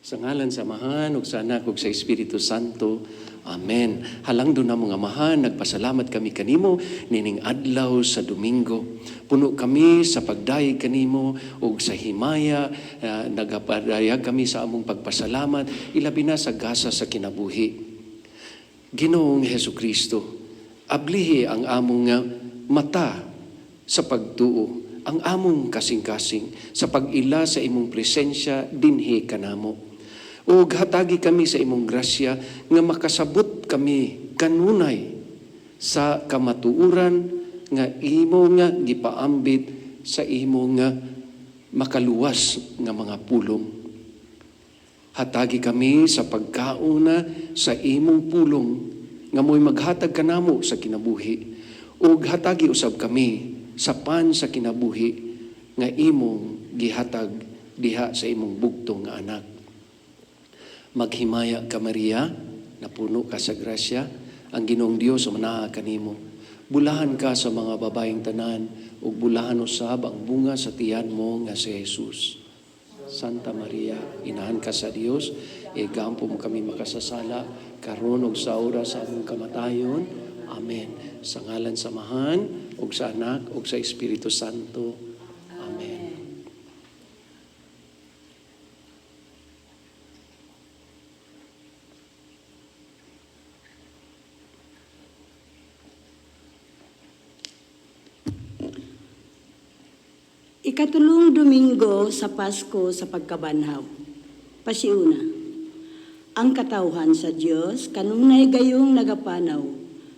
Sa ngalan sa Amahan, ug sa Anak, ug sa Espiritu Santo. Amen. Halangdo na mga amahan, nagpasalamat kami kanimo nining adlaw sa Domingo. Puno kami sa pagdayeg kanimo ug sa himaya, nagapadayag kami sa among pagpasalamat, ilabi na sa gasa sa kinabuhi. Ginoong Hesukristo, ablihi ang among mata sa pagtuo, ang among kasing-kasing sa pag-ila sa imong presensya dinhi kanamo. O hatagi kami sa imong grasya nga makasabot kami kanunay sa kamatuuran nga imo nga gipaambit sa imo nga makaluwas nga mga pulong. Hatagi kami sa pagkauna sa imong pulong nga mo'y maghatag kanamo sa kinabuhi. O hatagi usab kami sa pan sa kinabuhi nga imong gihatag diha sa imong bugtong nga anak. Maghimaya ka Maria, napuno ka sa grasya, ang Ginoong Dios manaha kanimo. Bulahan ka sa mga babaeng tanan, ug bulahan usab ang bunga sa tiyan mo nga si Jesus. Santa Maria, inahan ka sa Dios, igampo mo kami makasasala, karon ug sa oras sa among kamatayon. Amen. Sa ngalan sa Amahan, ug sa Anak, ug sa Espiritu Santo. Amen. Ikatulong Domingo sa Pasko sa pagkabanhaw. Pasiuna. Ang katawhan sa Dios kanunay gayong nagapanaw.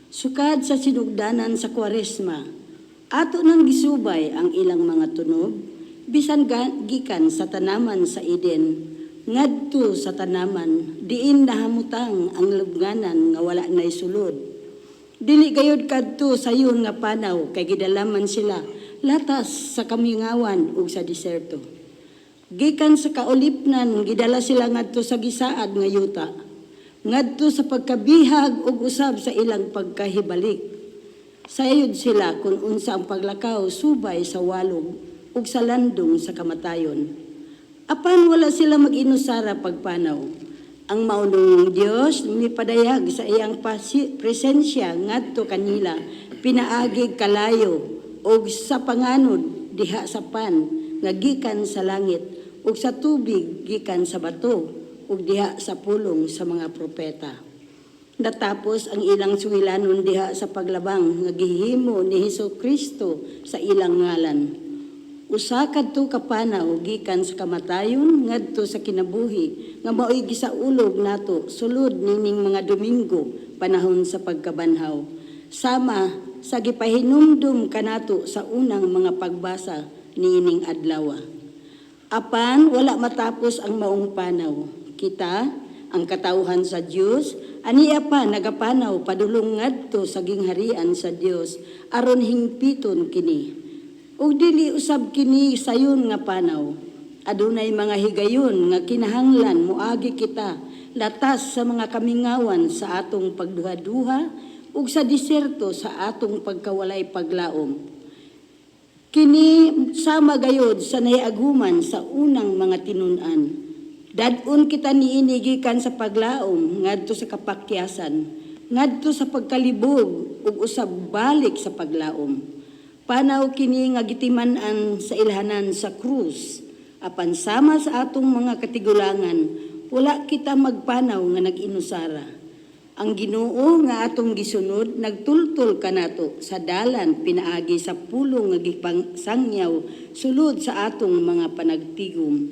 Sukad sa sinugdanan sa Kwaresma, ato nang gisubay ang ilang mga tunog, bisan gikan sa tanaman sa Eden, ngadto sa tanaman, diin nahamutang ang lubnganan nga wala nay sulod. Dili gayud kadto sayon nga panaw, kay gidalaman sila, latas sa kamingawan ug sa diserto. Gikan sa kaulipnan, gidala sila ngadto sa gisaad nga yuta, ngadto sa pagkabihag ug usab sa ilang pagkahibalik. Sayod sila kung unsa ang paglakaw subay sa walog ug sa landong sa kamatayon. Apan wala sila mag-inusara pagpanaw. Ang maunong Dios mipadayag sa iyang presensya ngadto kanila, pinaagig kalayo ug sa panganod diha sa pan nga gikan sa langit ug sa tubig gikan sa bato ug diha sa pulong sa mga propeta. Natapos ang ilang sungilanon diha sa paglabang nga gihimo ni Hesukristo sa ilang ngalan. Usa kadto ka panaw gikan sa kamatayon ngadto sa kinabuhi nga mao'y gisaulog nato sulod nining mga Domingo panahon sa pagkabanhaw. Sama sa gipahinumdum kanato sa unang mga pagbasa niining adlaw. Apan wala matapos ang maong panaw. Kita, ang katawhan sa Dios, aniya pa nagapanaw padulong ngadto sa gingharian sa Dios aron hingpiton kini. Ug dili usab kini sayon nga panaw. Adunay mga higayon nga kinahanglan moagi kita latas sa mga kamingawan sa atong pagduha-duha ug sa diserto sa atong pagkawalay paglaom. Kini sama gayod sa nahiaguman sa unang mga tinun-an. Dadun kita niini gikan sa paglaom ngadto sa kapakyasan, ngadto sa pagkalibog ug usab balik sa paglaom. Panaw kini nga gitiman-an sa ilhanan sa krus, apan sama sa atong mga katigulangan, wala kita magpanaw nga nag-inusara. Ang Ginoo nga atong gisunod nagtultol kanato sa dalan pinaagi sa pulong nga gipangsangyaw sulod sa atong mga panagtigom.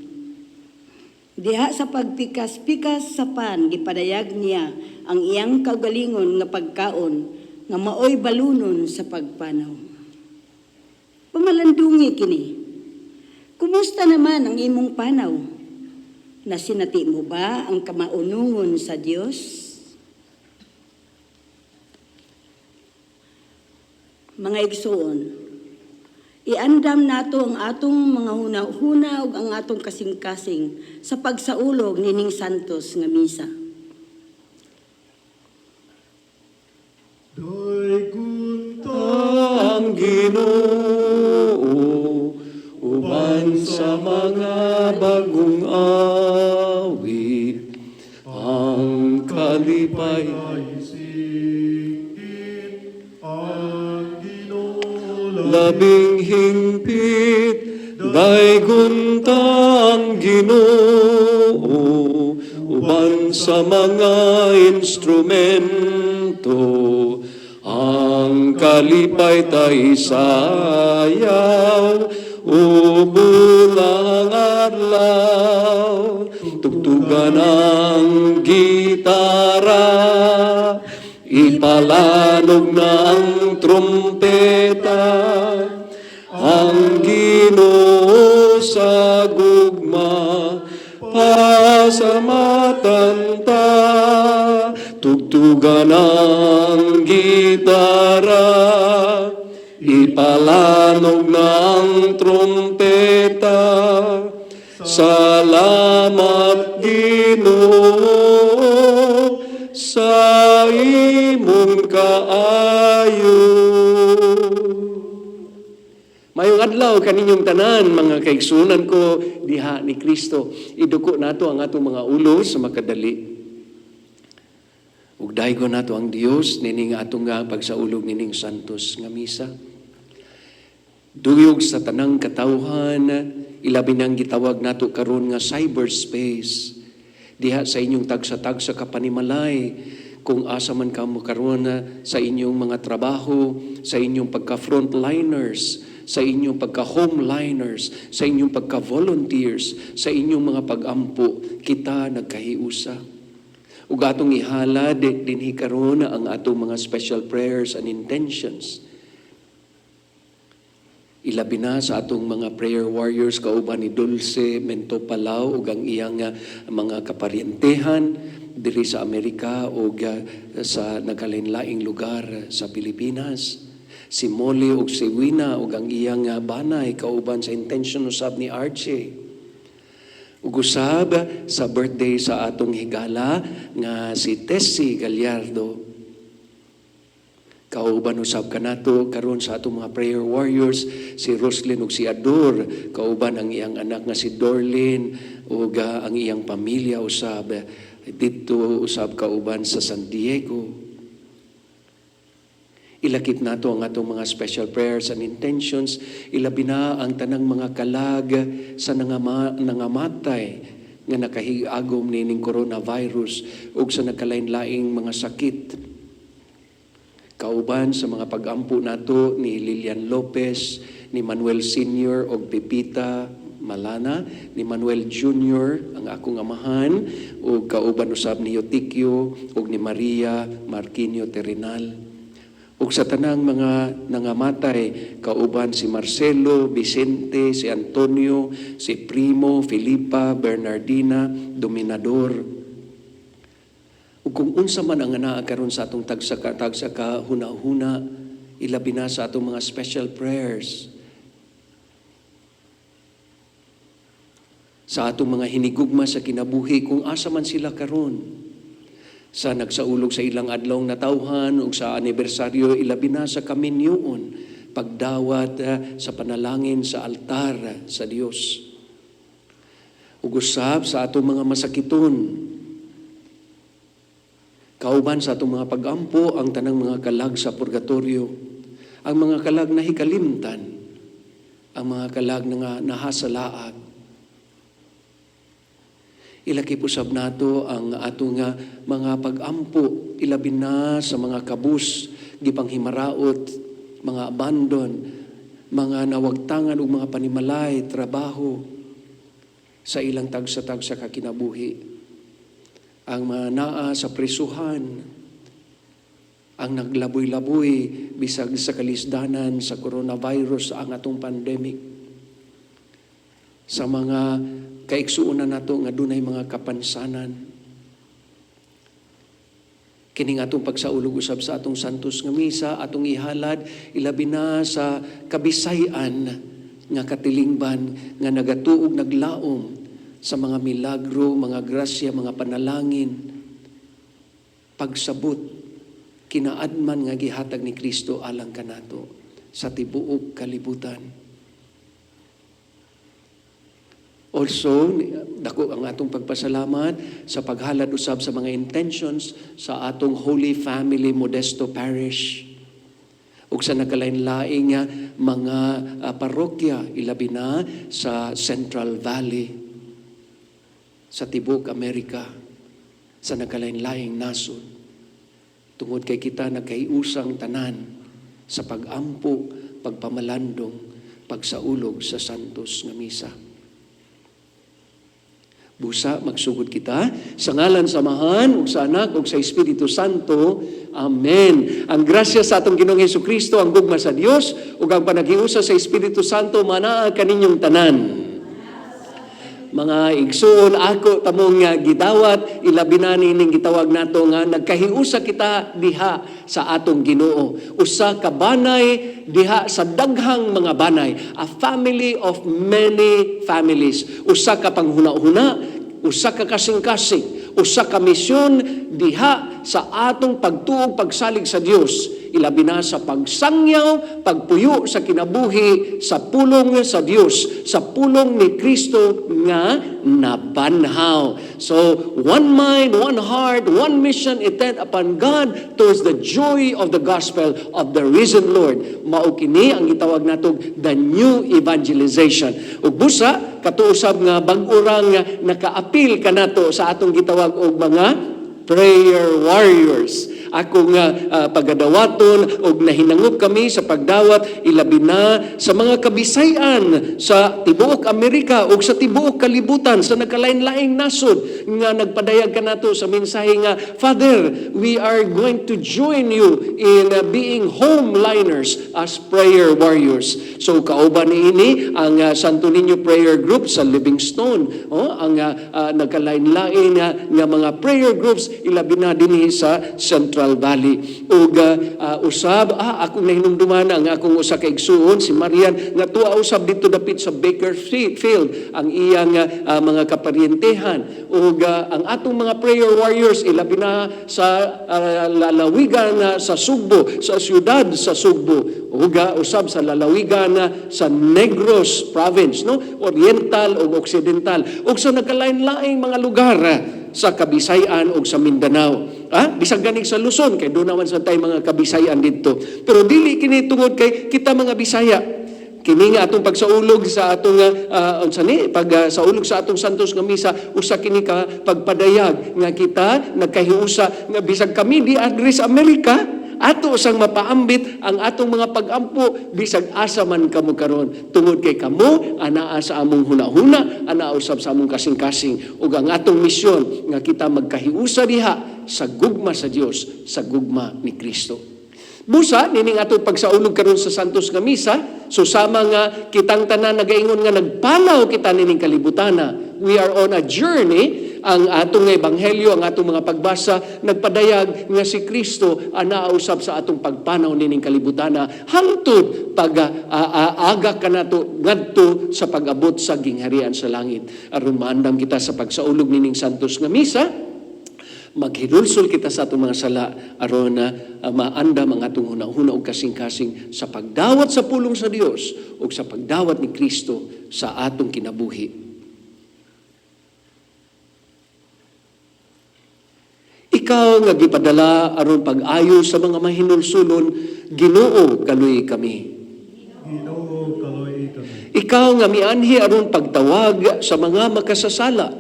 Diha sa pagpikas-pikas sa pan gipadayag niya ang iyang kaugalingon nga pagkaon nga maoy balunon sa pagpanaw. Pamalandungi kini. Kumusta naman ang imong panaw? Nasinati mo ba ang kamaunungon sa Dios? Mga igsoon, iandam nato ang atong mga huna-huna ug ang atong kasing-kasing sa pagsaulog nining santos nga misa. Ang Ginoo uban sa mga bagong awit. ang kalipay. Labing hingpit, daygon ang Ginoo, uban sa mga instrumento, ang kalipay tay sayaw, ubulang adlaw, tugtugan ang gitara, ipalanog na ang trumpeta, ang Ginoo sa gugma, pasalamatan ta, tugtugan ang gitara, ipalanog na ang trumpeta, salamat Ginoo sa imong kaayo. Mayong adlaw kaninyong tanan, mga kaigsunan ko diha ni Kristo. Iduko nato ang atong mga ulo sa makadali. Ug daygon nato ang Dios nining atong nga pagsaulog nining santos nga misa. Duyog sa tanang katawhan, ilabi nang gitawag nato karon nga cyberspace. Diha sa inyong tagsa-tagsa kapanimalay, kung asa man kamo karon sa inyong mga trabaho, sa inyong pagka-frontliners, sa inyong pagka-homeliners, sa inyong pagka-volunteers, sa inyong mga pag-ampo, kita nagkahiusa. Ug atong ihalad dinhi karon ang atong mga special prayers and intentions. Ilabi na sa atong mga prayer warriors kauban ni Dulce Mento Palau ug ang iyang mga kaparyentehan diri sa Amerika ug sa nagkalain-laing lugar sa Pilipinas. Si Molly ug si Wina ug ang iyang banay kauban sa intention usab ni Archie. Ug usab sa birthday sa atong higala nga si Tessie Gallardo. Kauban usab kanato karon sa atong mga prayer warriors si Roslyn ug si Ador, kauban ang iyang anak nga si Dorlin ug ang iyang pamilya usab dito usab kauban sa San Diego. Ilakip nato ang atong mga special prayers and intentions, ilabi na ang tanang mga kalag sa nangamatay nga nakahiagom nining coronavirus ug sa nagkalain-laing mga sakit. Kauban sa mga pag-ampo nato ni Lilian Lopez, ni Manuel Sr. ug Pepita Malana, ni Manuel Jr. ang akong amahan, ug kauban usab ni Eutikio ug ni Maria Marquinho Terrenal. Ug sa tanang mga nangamatay, kauban si Marcelo, Vicente, si Antonio, si Primo, Filipa, Bernardina, Dominador. Ug kung unsa man ang anaa karon sa atong tagsa ka huna-huna, ilabi na sa atong mga special prayers. Sa atong mga hinigugma sa kinabuhi, kung asa man sila karon. Sa nagsaulog sa ilang adlaw na tawhan ug sa anibersaryo, ilabi na sa kaminyoon, pagdawat sa panalangin sa altar sa Dios. Ug usab sa atong mga masakiton, kauban sa atong mga pag-ampo ang tanang mga kalag sa purgatorio, ang mga kalag na hikalimtan, ang mga kalag na nahasalaag. Ilakip usab nato ang atong mga pag-ampo, ilabi na sa mga kabus, gipanghimaraot, mga abandon, mga nawagtangan ug mga panimalay, trabaho sa ilang tagsa-tagsa ka kinabuhi. Ang mga naa sa prisuhan, ang naglaboy-laboy bisag sa kalisdanan sa coronavirus ang atong pandemic. Sa mga kaiksuunan nato nga dunay mga kapansanan. Kining atong pagsaulog usab sa atong santos nga misa, atong ihalad, ilabi na sa kabisayan nga katilingban nga nagatuog naglaom sa mga milagro, mga grasya, mga panalangin, pagsabot, kinaadman nga gihatag ni Kristo alang kanato sa tibuok kalibutan. Also, dako ang atong pagpasalamat sa paghalad usab sa mga intentions sa atong Holy Family Modesto Parish. Ug sa nakalain-laing nga mga parokya, ilabi na sa Central Valley, sa Tibok Amerika, sa nakalain-laing nasod. Tungod kay kita nagkaiusang tanan sa pagampo, pagpamalandong, pagsaulog sa santos nga misa. Busa, magsugod kita sa ngalan Samahan ug sa Anak ug sa Espiritu Santo. Amen. Ang grasya sa atong Ginoong Hesukristo, ang gugma sa Dios ug ang panaghiusa sa Espiritu Santo manaa kaninyong tanan. Mga igsoon, ako tamong gidawat, ilabi na ning gitawag nato nga nagkahiusa kita diha sa atong Ginoo. Usa ka banay diha sa daghang mga banay, a family of many families. Usa ka panghuna-huna, usa ka kasing-kasing, usa ka misyon diha sa atong pagtuog pagsalig sa Dios. Ilabi na sa pagsangyaw, pagpuyo sa kinabuhi, sa pulong sa Dios, sa pulong ni Kristo nga nabanhaw. So, one mind, one heart, one mission intent upon God towards the joy of the gospel of the risen Lord. Mao kini ang gitawag natong the new evangelization. Ug busa, katuusab nga bag-urang nga naka-apil kanato sa atong gitawag og mga prayer warriors. Ako nga pagadawaton og nahinangop kami sa pagdawat ilabi na sa mga kabisayan sa tibuok Amerika ug sa tibuok kalibutan sa nagkalain-laing nasod nga nagpadayag kanato sa mensahe nga, Father, we are going to join you in being homeliners as prayer warriors. So kauban niini ang Santo Niño Prayer Group sa Livingstone, ang nagkalain-laing nga mga prayer groups ilabi na dinhi sa Central Valley. Ug usab akong nahinumduman ang akong usa ka igsuon si Marian nga tuwa usab dito dapit sa Bakersfield ang iyang mga kaparyentehan. Ug ang atong mga prayer warriors ilabi na sa lalawigan sa Sugbo, sa siyudad sa Sugbo. Ug usab sa lalawigan sa Negros province, no? Oriental ug Occidental. Ug sa nagkalain-laing mga lugar sa Kabisayan ug sa Mindanao. Bisag ganing sa Luzon kay doon naman sa tay mga Kabisayan dito. Pero dili kini tungod kay kita mga Bisaya. Kini nga atong pagsaulog sa atong pagsaulog sa atong santos nga misa, usa kini ka pagpadayag nga kita nagkahiusa nga bisag kami di adres Amerika, ato sang mapaambit ang atong mga pagampo bisag asa man kamo karon tungod kay kamo anaa sa among hunahuna, anaa usab sa among kasing-kasing ug ang atong misyon nga kita magkahiusa diha sa gugma sa Dios, sa gugma ni Kristo. Busa nining atong pagsaulog karon sa santos nga misa, susama nga kitang tanan nagaingon nga nagpanaw kita nining kalibutana. We are on a journey. Ang atong ebanghelyo, ang atong mga pagbasa nagpadayag nga si Kristo anaa-usab sa atong pagpanaw nining kalibutana hangtod pag-aga kanato ngadto sa pag-abot sa gingharian sa langit. Aron maandam kita sa pagsaulog nining santos nga misa, maghidulsol kita sa atong mga sala aron maandam ang atong hunahuna ug kasing-kasing sa pagdawat sa pulong sa Dios ug sa pagdawat ni Kristo sa atong kinabuhi. Ikaw nga gipadala aron pag-ayo sa mga mahinulsulon, Ginoo kaluy kami. Ginoo kaluy kami. Ikaw nga mianhi aron pagtawag sa mga makasasala,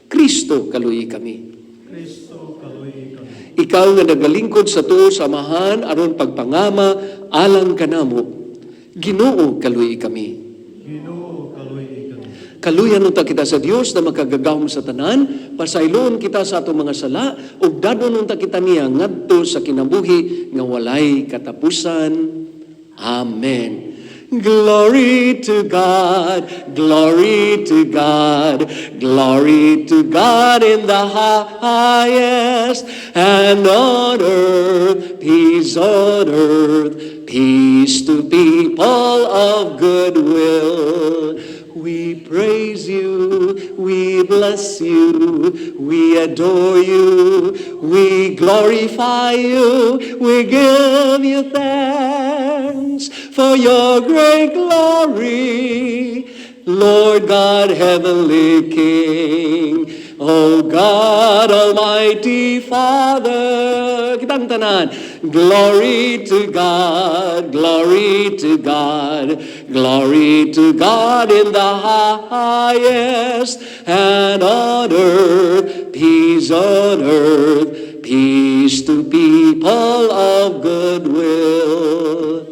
Kristo kaluy kami. Kristo kaluy kami. Ikaw nga nagalingkod sa tuo samahan aron pagpangama alang kanamo, Ginoo kaluy kami. Ginoo kaluy kami. Kaluyan unta kita sa Dios na makagagahom sa tanan, pasayloon kita sa atong mga sala, ug dadon unta kita niya ngadto sa kinabuhi nga walay katapusan. Amen. Glory to God, glory to God, glory to God in the highest, and on earth, peace to people of good will. We praise you, we bless you, we adore you, we glorify you, we give you thanks for your great glory. Lord God, heavenly King, O God, Almighty Father, kitang tanan, glory to God, glory to God, glory to God in the highest, and on earth, peace to people of good will.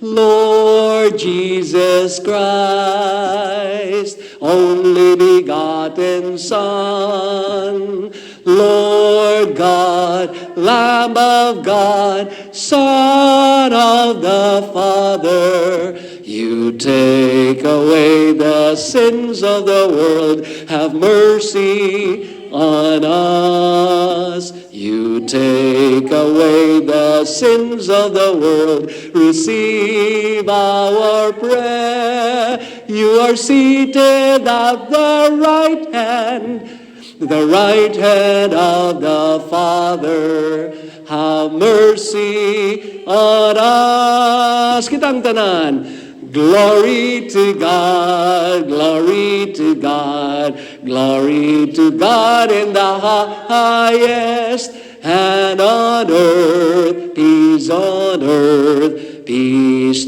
Lord Jesus Christ, only begotten Son, Lord God, Lamb of God, Son of the Father, you take away the sins of the world, have mercy on us. You take away the sins of the world, receive our prayer. You are seated at the right hand of the Father. Have mercy on us. Kitang tanan. Glory to God, glory to God, glory to God in the highest, and on earth, peace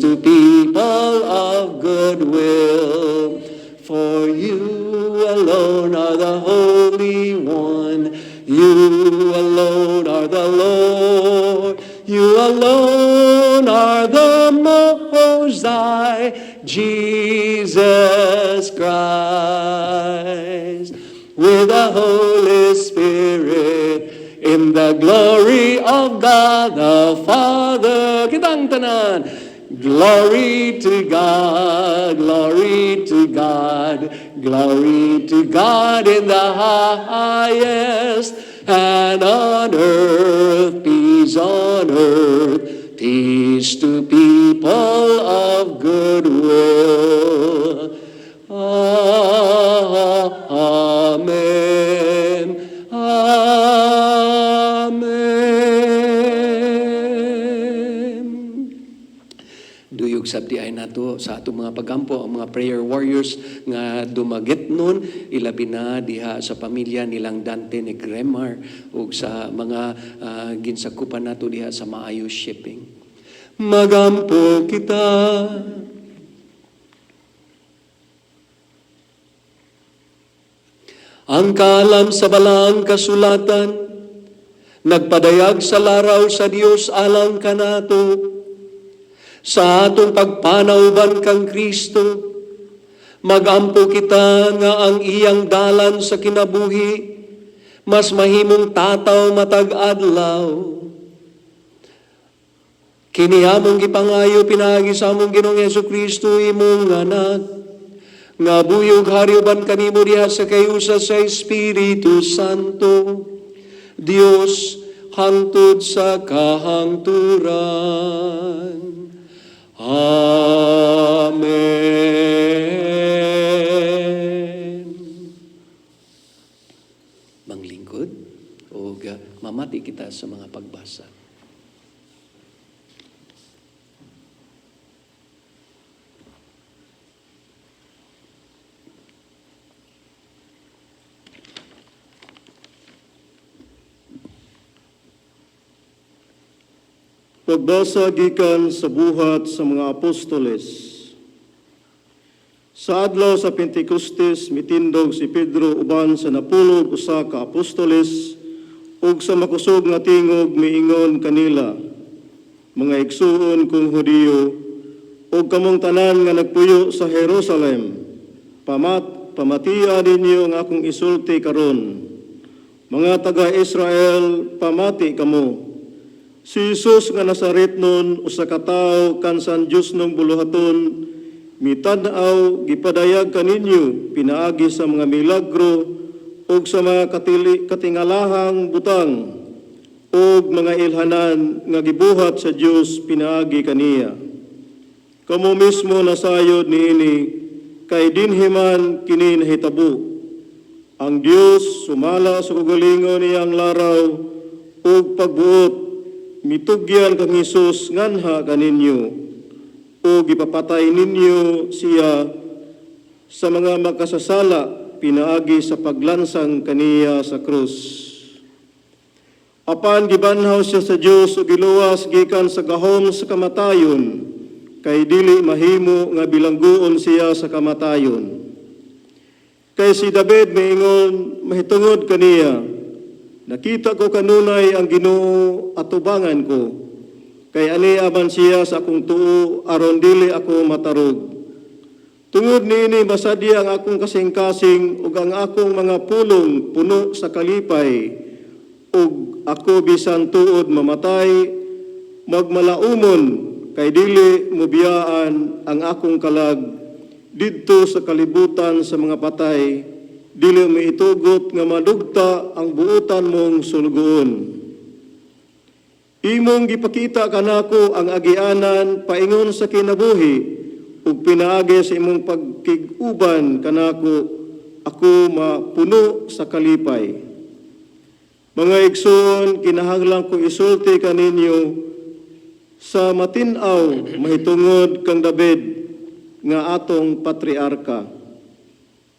to people of good will. For you alone are the Holy One, you alone are the Lord, you alone are the Most High, Jesus Christ, with the Holy Spirit, in the glory of God the Father. Kitang tanan. Glory to God, glory to God, glory to God in the highest, and on earth, peace to people of good will. Amen. Amen. Duyog sabdi ay nato sa ato mga pagampo ang mga prayer warriors nga dumagit nun, ilabi na diha sa pamilya nilang Dante ni Gremar ug sa mga ginsakupan nato diha sa Maayo Shipping. Magampo kita. Ang kalam sa balang kasulatan, nagpadayag sa laraw sa Dios alang kanato, sa atong pagpanauban kang Kristo, magampo kita nga ang iyang dalan sa kinabuhi, mas mahimong tataw matag adlaw. Kini among gipangayo pinaagi sa among Ginoong Jesucristo imong anak, nga buyog hariuban kanimo diha sa kayusa sa Espiritu Santo, Dios hangtod sa kahangturan. Amen. Manglingkod o mamati kita sa mga pagbasa. Pagbasa gikan sa buhat sa mga apostoles. Sa adlaw sa Pentecostes, mitindog si Pedro uban sa napulog usa ka apostoles ug sa makusog nga tingog miingon kanila, mga igsuon kong Hudiyo ug kamong tanan nga nagpuyo sa Jerusalem, pamatia ninyo ang akong isulti karon. Mga taga-Israel, pamati kamo. Si Jesus nga Nazaretnon usa ka tawo kansan Dios nung buluhaton, mitad-aw gipadayag kaninyo pinaagi sa mga milagro ug sa mga katingalahang butang ug mga ilhanan nga gibuhat sa Dios pinaagi kaniya. Kamo mismo nasayod niini kay dinhiman kini nahitabo. Ang Dios sumala sa kagalingon niyang laraw ug pagbuot mitugyan kang Hesus nganha kaninyo o gipapatay ninyo siya sa mga makasasala pinaagi sa paglansang kaniya sa krus. Apan gibanhaw siya sa Dios ug giluwas gikan sa gahom sa kamatayon, kay dili mahimo nga bilangguon siya sa kamatayon. Kay si David miingon mahitungod kaniya, nakita ko kanunay ang Ginoo atubangan ko, kay ania man siya sa akong tuo aron dili ako matarog. Tungod niini masadya ang akong kasing-kasing ug ang akong mga pulong puno sa kalipay, ug ako bisan tuod mamatay, magmalaumon kay dili mobiyaan ang akong kalag didto sa kalibutan sa mga patay, dili maitugot nga madugta ang buutan mong sulgoon. Imong gipakita kanako ang agianan paingon sa kinabuhi, ug pinaagi sa imong pagkig-uban kanako ako mapuno sa kalipay. Mga igsoon, kinahanglan ko isulti kaninyo sa matinaw mahitungod kang David nga atong patriarka.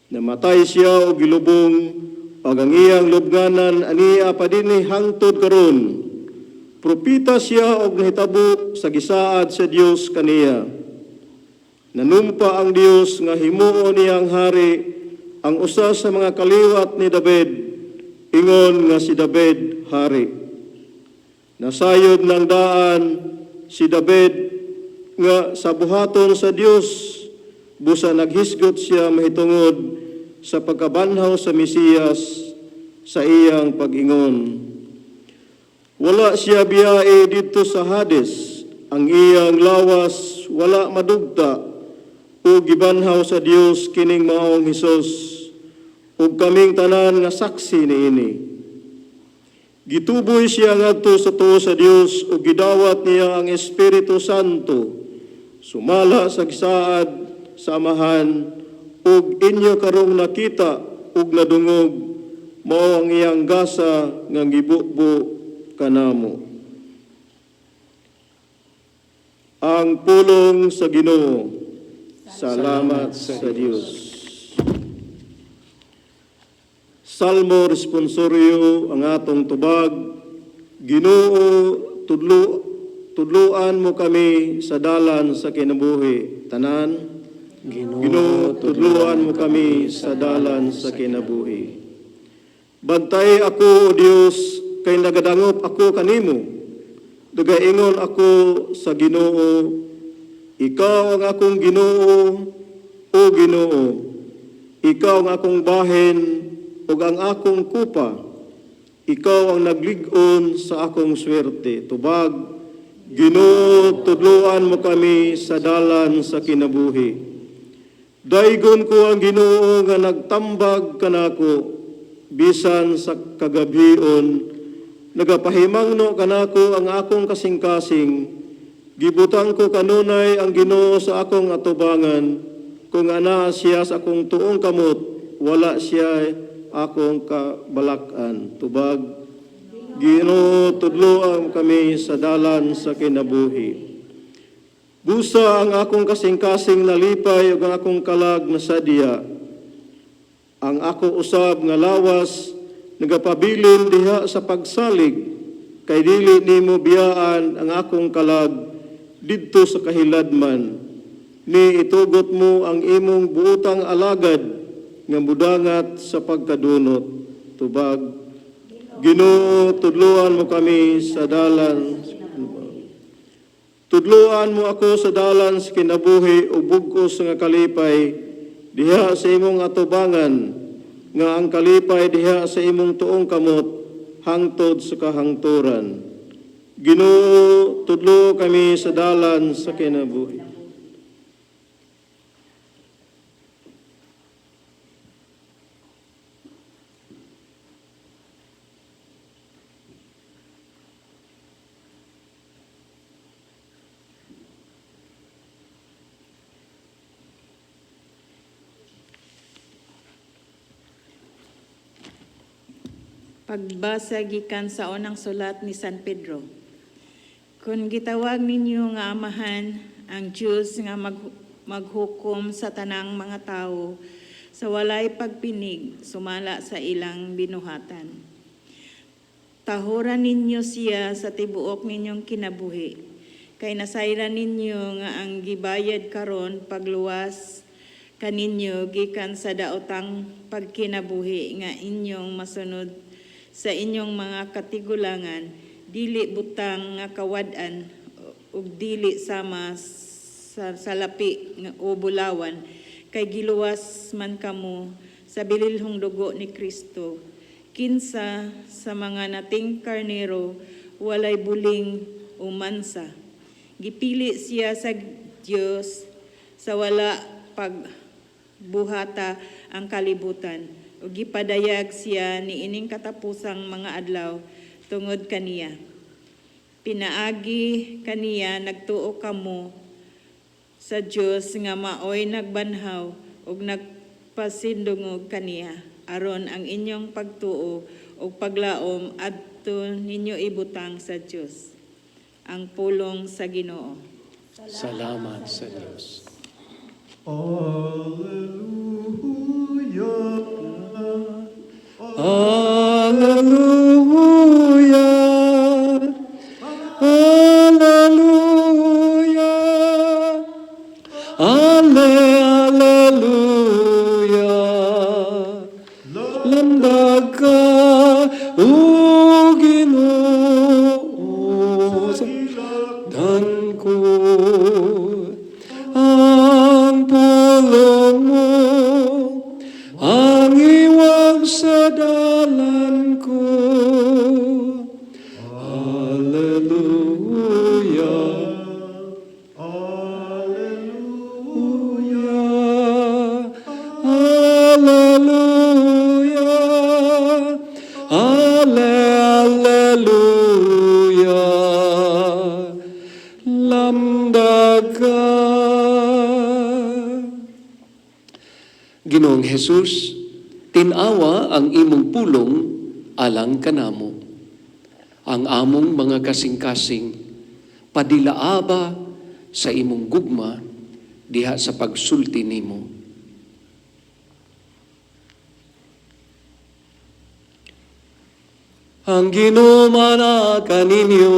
Namatay siya o gilubong ug ang iyang lubnganan aniya pa dinhi hangtod karon. Propita siya og nahitabo sa gisaad sa Dios kaniya. Nanumpa ang Dios nga himuon niyang hari ang usa sa mga kaliwat ni David, ingon nga si David hari. Nasayod ng daan si David nga sa buhaton sa Dios, busa naghisgot siya mahitungod sa pagkabanhaw sa Mesiyas sa iyang pag-ingon. Wala siya biyae dito sa Hades, ang iyang lawas wala madugta, o gibanhaw sa Dios kining maong Hesus, ug kaming tanan nga saksi niini. Gituboy siya ngadto sa tuo sa Dios ug gidawat niya ang Espiritu Santo, sumala sa gisaad sa amahan, ug inyo karong nakita ug nadungog mao ang iyang gasa nga gibubo kanamo. Ang pulong sa Ginoo. Salamat sa Dios. Salmo responsorio ang atong tubag. Ginoo, tudluan mo kami sa dalan sa kinabuhi. Tanan. Ginoo, tudluan mo kami sa dalan sa kinabuhi. Bantay ako, O Dios, kay nagadangop ako kanimo. Dagaingon ako sa Ginoo. Ikaw ang akong Ginoo, O Ginoo. Ikaw ang akong bahin ug ang akong kupa. Ikaw ang naglig-on sa akong swerte. Tubag, Ginoo, tudluan mo kami sa dalan sa kinabuhi. Daygon ko ang Ginoo nga nagtambag kanako, bisan sa kagabhion, nagapahimangno kanako ang akong kasing-kasing. Gibutang ko kanunay ang Ginoo sa akong atubangan, kung ana siya sa akong tuong kamot, wala siya akong kabalakan. Tubag, Ginoo, tudloan kami sa dalan sa kinabuhi. Busa ang akong kasing-kasing nalipay ug ang akong kalag na sadya. Ang ako usab nga lawas nagapabilin diha sa pagsalig, kay dili nimo biyaan ang akong kalag didto sa kahiladman. Ni itugot mo ang imong buotang alagad nga mudangat sa pagkadunot. Tubag, Ginoo, tudluan mo kami sa dalan. Tudluan mo ako sa dalan sa kinabuhi ug bug-os nga kalipay diha sa imong atubangan, nga ang kalipay diha sa imong tuong kamot hangtod sa kahangturan. Ginoo, tudlo kami sa dalan sa kinabuhi. Pagbasa gikan sa unang sulat ni San Pedro. Kung gitawag ninyo nga amahan ang Diyos nga maghukom sa tanang mga tao sa walay pagpinig sumala sa ilang binuhatan. Tahoran ninyo siya sa tibuok ninyong kinabuhi, kay nasayran ninyo nga ang gibayad karon pagluwas kaninyo gikan sa daotang pagkinabuhi nga inyong masunod sa inyong mga katigulangan, dili butang nga kawad-an ug dili sama sa lapi nga o bulawan, kay giluwas man kamo sa bililhong dugo ni Kristo, kinsa sa mga nating karnero walay buling o mansa. Gipili siya sa Dios sa wala pagbuhata ang kalibutan, ug gipadayag siya ni ining katapusang mga adlaw tungod kaniya. Pinaagi kaniya nagtuo kamo sa Dios nga maoy nagbanhaw ug nagpasindungog kaniya, aron ang inyong pagtuo ug paglaom adto ninyo ibutang sa Dios. Ang pulong sa Ginoo. Salamat sa Diyos. Hallelujah. Hallelujah. Hallelujah. Landag ka, O Ginoo, dan ko ang pulong mo, ang iwag sa dalan ko. Hallelujah. Hallelujah. Hallelujah. Hallelujah. Lamdag ka. Ginoong Jesus, tinawa ang imong pulong alang kanamo. Ang among mga kasing-kasing padilaaba sa imong gugma diha sa pagsulti nimo. Ang Ginoo mana kaninyo,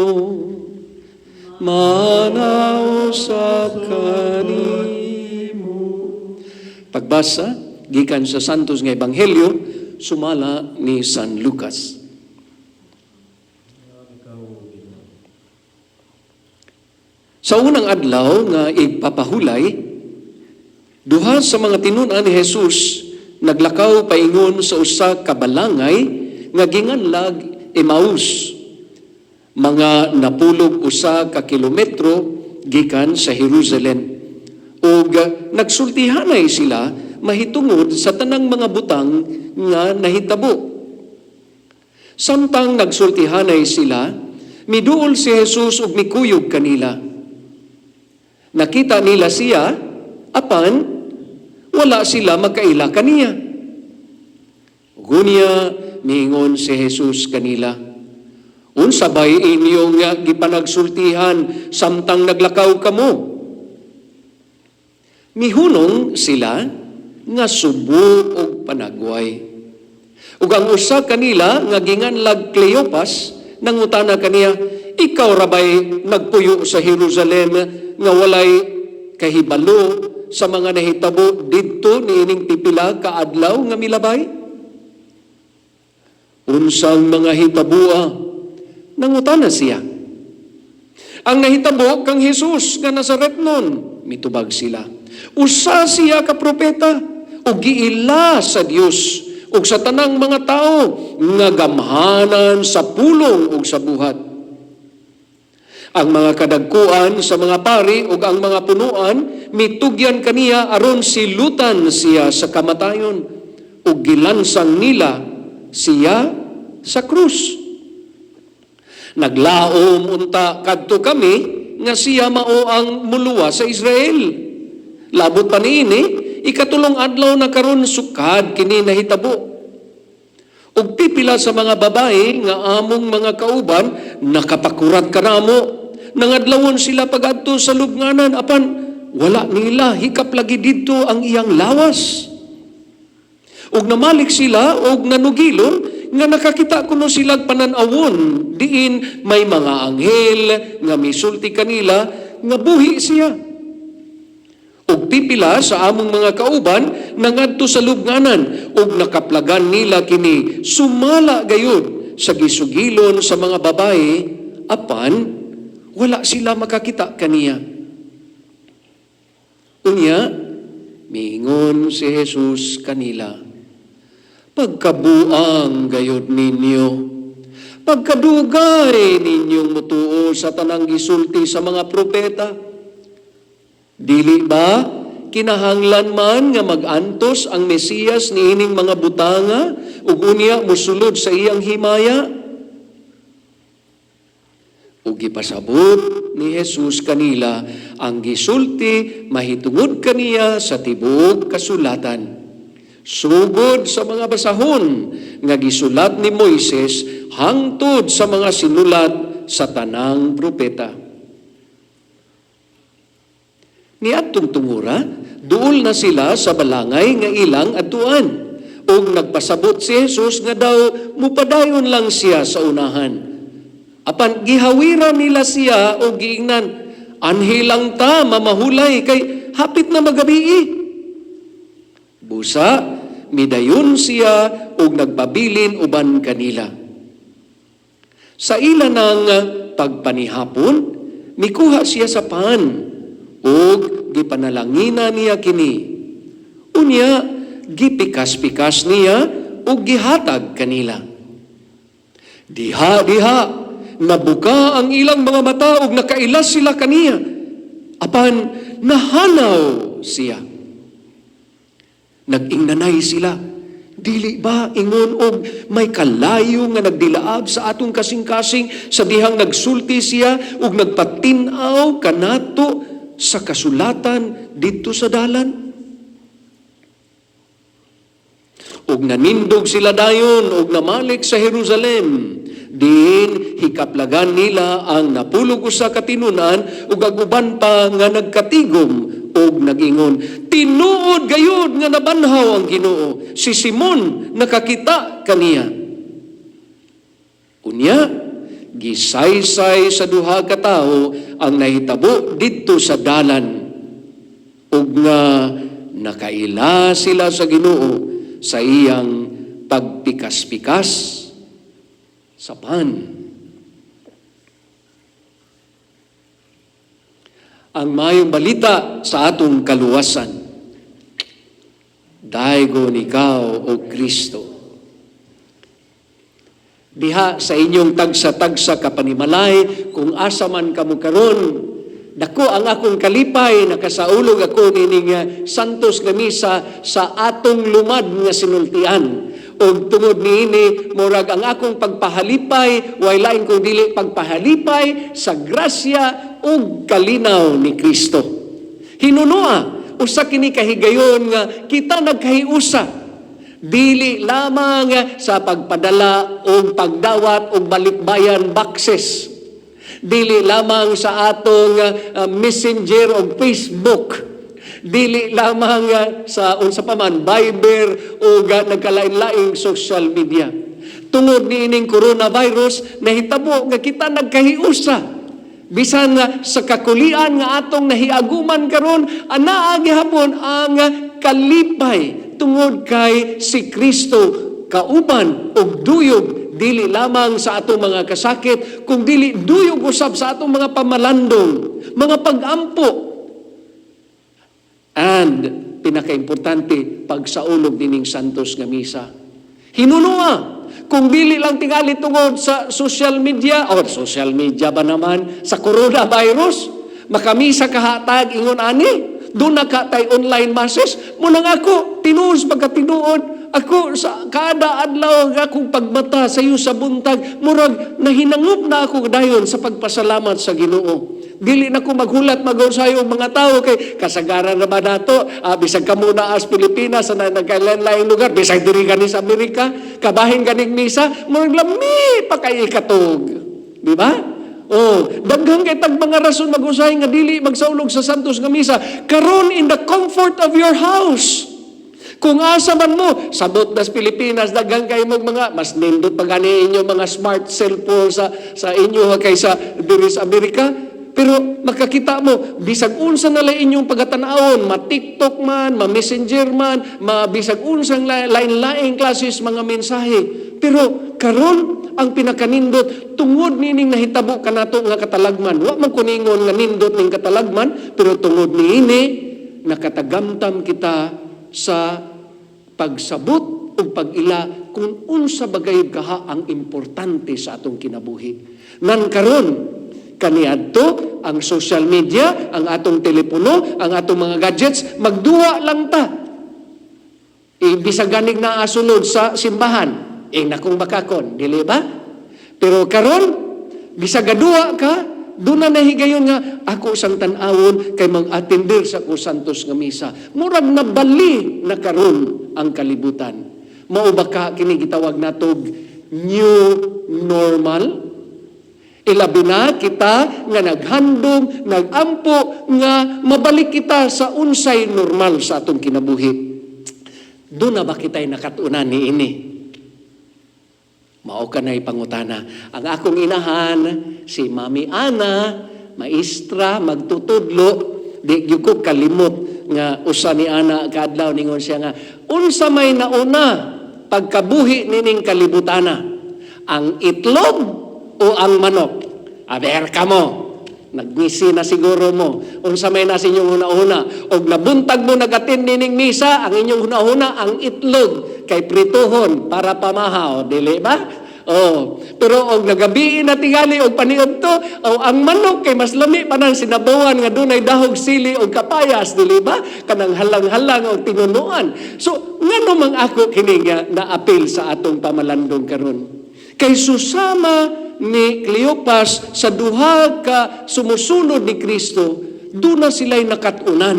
manausap kanimo. Pagbasa gikan sa Santos nga Ebanghelyo sumala ni San Lucas. Sa unang adlaw nga igpapahulay, duha sa mga tinun-an ni Jesus naglakaw paingon sa usa ka balangay nga ginganlag Emmaus, mga napulog usa ka kilometro gikan sa Jerusalem. Ug nagsultihanay sila mahitungod sa tanang mga butang nga nahitabo. Samtang nagsultihanay sila, miduol si Jesus ug mikuyog kanila. Nakita nila siya, apan wala sila magkaila kaniya. Gunya miingon si Jesus kanila, unsa bay inyong gipanagsultihan samtang naglakaw kamo? Mihunong sila nga subo og panagway. Ug ang usa kanila nga ginganlag Cleopas nangutana kaniya, ikaw ra bay nagpuyo sa Jerusalem nga walay kahibalo sa mga nahitabo didto niining pipila ka adlaw nga milabay? Unsang mga hitabua? Nangutana siya. Ang nahitabo kang Jesus nga Nazaretnon, mitubag sila. Usa siya ka propeta o giila sa Dios ug sa tanang mga tao nga gamhanan sa pulong ug sa buhat. Ang mga kadagkuan sa mga pari ug ang mga punuan mitugyan kaniya aron silutan siya sa kamatayon ug gilansang nila siya sa krus. Naglaom unta kadto kami nga siya mao ang muluwa sa Israel. Labot pa niini, ikatulong adlaw na karon sukad kini nahitabo. Ug pipila sa mga babae nga among mga kauban nakapakurat kanamo. Nangadlawon sila pagadto sa lubnganan apan wala nila hikap lagi dito ang iyang lawas. Og namalik sila og nanugilon nga nakakita kuno silang pananawon diin may mga anghel nga misulti kanila nga buhi siya. Og pipila sa among mga kauban nangadto sa lubnganan og nakaplagan nila kini sumala gayud sa gisugilon sa mga babae apan wala sila makakita kaniya. Unya miingon si Jesus kanila, pagkabuang gayud ninyo, pagkadugay ninyong mutuo sa tanang gisulti sa mga propeta. Dili ba kinahanglan man nga magantos ang Mesiyas niining mga butanga ug unya mosulod sa iyang himaya? Ug gipasabot ni Jesus kanila ang gisulti mahitungod kaniya sa tibuok kasulatan. Sugod sa mga basahon nga gisulat ni Moises hangtod sa mga sinulat sa tanang propeta. Niadtong tungura, duol na sila sa balangay nga ilang atuan. Og nagpasabot si Jesus nga daw mupadayon lang siya sa unahan. Apan gihawiran nila siya o giingnan, anhilang ta mamahulay kay hapit na magabii. Busa, midayon siya og nagpabilin uban kanila. Sa ila ng pagpanihapon, mikuha siya sa pan og gipanalangina niya kini. Unya, gipikas-pikas niya og gihatag kanila. Diha, nabuka ang ilang mga mata og nakailas sila kaniya. Apan nahanaw siya. Nag-ingnanay sila. Dili ba ingon og may kalayo nga nagdilaab sa atong kasing-kasing sa dihang nagsulti siya og nagpatinaw kanato sa kasulatan dito sa dalan? Og nanindog sila dayon og namalik sa Jerusalem. Din hikaplagan nila ang napulog usa ka tinunan ug aguban pa nga nagkatigom og nagingon, tinuod gayud nga nabanhaw ang Ginoo. Si Simon nakakita kaniya. Unya, gisaysay sa duha ka tawo ang nahitabo didto sa dalan ug nga nakaila sila sa Ginoo sa iyang pagpikas-pikas sa pan. Ang mayong balita sa atong kaluwasan. Daigon ikaw, O Kristo. Diha sa inyong tagsa-tagsa kapanimalay, kung asa man kamo karon, dako ang akong kalipay, nakasaulog ako nining santos nga misa sa atong lumad nga sinultian. O tungod niini, murag ang akong pagpahalipay, way lain kung dili pagpahalipay sa grasya o kalinaw ni Kristo. Hinunua, usa kini kahigayon nga kita nagkahiusa. Dili lamang sa pagpadala o pagdawat o balikbayan boxes. Dili lamang sa atong messenger o Facebook. Dili lamang sa unsa pa man Viber o nagkalain-laing social media. Tungod niining coronavirus, nahitabo nga kita nagkahiusa. Bisan sa kakulian nga atong nahiaguman karon, anaa gihapon ang kalipay tungod kay si Kristo kauban og duyog dili lamang sa atong mga kasakit, kung dili duyog usab sa atong mga pamalandong, mga pag-ampo. And pinakaimportante, pagsaulog dining santos nga misa. Hinunua, kung dili lang tingali tungod sa social media, o social media ba naman, sa coronavirus, makamisa kahatag ingon ani, doon nakatay online masses, munang ako, tinuos pagkatinuod, ako sa kada adlaw nga akong pagmata sa iyo sa buntag, murag nahinangup na ako dayon sa pagpasalamat sa Ginoo. Dili na ko maghulat mag-usayo mga tao kay kasagaran na ba nato, bisag ka muna as Pilipinas sa nagkalain-laing lugar, bisag diri gani sa Amerika, kabahin ganing misa, murag lami pa kay ikatog. Di ba? Oh, daghang kay tag mga rason mag-usay nga dili magsaulog sa santos nga misa karon in the comfort of your house. Kung asa man mo, sabot nas Pilipinas, daghang kay mga mas nindot pa gani inyo mga smart cellphone sa inyo kaysa diri sa Amerika. Pero makakita mo, bisag unsa na lang inyong pagkatanawon, ma-TikTok man, ma-Messenger man, bisag unsang lain-laing klases mga mensahe. Pero karon ang pinakanindot tungod nining nahitabo kanato nga katalagman. Wa man kuningon nga nindot ning katalagman, pero tungod niini nakatagamtam kita sa pagsabot o pag-ila kung unsa bagay kaha ang importante sa atong kinabuhi. Nan karon kaniadto ang social media, ang atong telepono, ang atong mga gadgets, magduwa lang ta. Bisaganig na asunod sa simbahan. Nakong bakakon, dili ba? Pero karon bisagadua ka, doon na nahigayon nga, ako sang tanawon kay mag-atender sa ko santos nga misa. Murag nabali na karon ang kalibutan. Mao ba ka kini gitawag natog new normal? Ilabi na kita nga naghandom, nagampo, nga mabalik kita sa unsay normal sa atong kinabuhi. Doon na ba kita'y nakatunan ni ini? Mao ka na'y pangutana. Ang akong inahan, si Mami Ana, maestra, magtutudlo, di gyud ko kalimot nga usa ni Ana kaadlaw ningon siya nga, unsa may nauna pagkabuhi nining kalibutana? Ang itlog o ang manok? Aber ka mo. Nagmisi na siguro mo. Unsa may na sa inyong una-una. O nabuntag mo nagatin nining misa, ang inyong una-una, ang itlog kay prituhon para pamahaw. Dili ba? Oh, pero og nagabiin na tingali og paniod to, ang manok kay mas lami pa nang sinabawan nga dunay dahog sili og kapayas, dili ba? Kanang halang-halang og tinunuan. So, ngano mang ako kini nga na-apil sa atong pamalandong karon? Kay susama ni Cleopas sa duha ka sumusunod ni Kristo, doon na sila'y nakatunan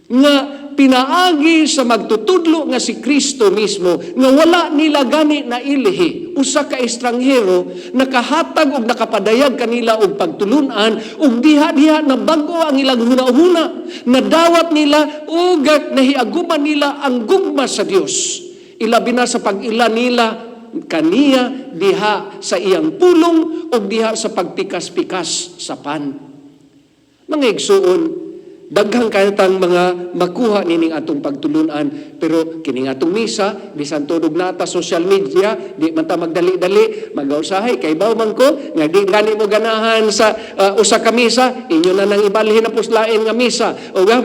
nga pinaagi sa magtutudlo nga si Kristo mismo nga wala nila gani na ilihi usa ka estranghero nakahatag og nakapadayag kanila og pagtulunan og diha-diha na bag-o ang ilang hunahuna nadawat nila ug nahiaguman nila ang gugma sa Dios ilabi na sa pag-ila nila kaniya diha sa iyang pulong o diha sa pagpikas-pikas sa pan. Mga igsuon, daghang kayatang mga makuha nining atong pagtulunan, pero kining atong misa, bisan tudog nata social media, di man ta magdali-dali, mag-usahay, kay baw man ko, nga di gani mo ganahan sa usa ka misa, inyo na nang ibalhin na puslain nga misa. O nga,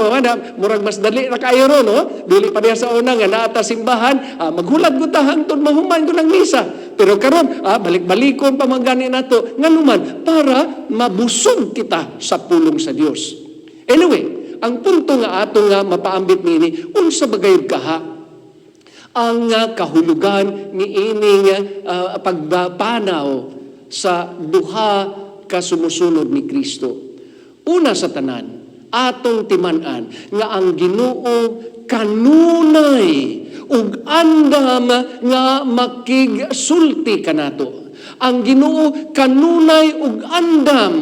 murag mas dali na kayo ron, no? Dili pa niya sa una nga naata simbahan, maghulat ko ta hangtod mahuman ko ng misa. Pero karon, balik-balikon pa magani nato, nga naman, para mabusog kita sa pulong sa Dios. Anyway, ang punto nga ato nga mapaambit nini, unsa bagay kaha ang kahulugan ni ining pagpanaw sa duha ka sumusunod ni Kristo. Una sa tanan, atong timan-an nga ang Ginoo kanunay ug andam nga makigsulti kanato. Ang Ginoo kanunay ug andam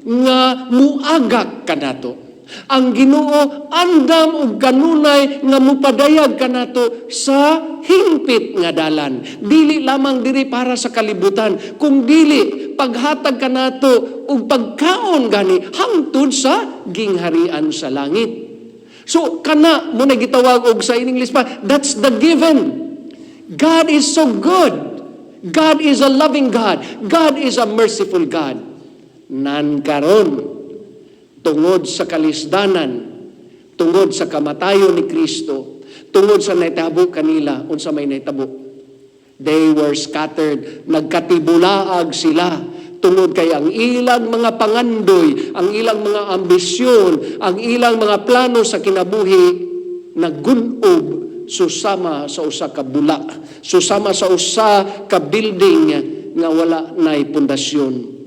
nga muagak kanato. Ang Ginoo andam ug kanunay nga mupadayag kanato sa hingpit nga dalan. Dili lamang diri para sa kalibutan, kung dili paghatag kanato ug pagkaon gani hangtod sa gingharian sa langit. So kana mo na gitawag og sa English pa, that's the given. God is so good. God is a loving God. God is a merciful God. Nan karon tungod sa kalisdanan, tungod sa kamatayon ni Kristo, tungod sa naitabo kanila, unsa may naitabo? They were scattered, nagkatibulaag sila, tungod kay ang ilang mga pangandoy, ang ilang mga ambisyon, ang ilang mga plano sa kinabuhi, nagunob susama sa usa ka bulak, susama sa usa ka building nga wala nay pundasyon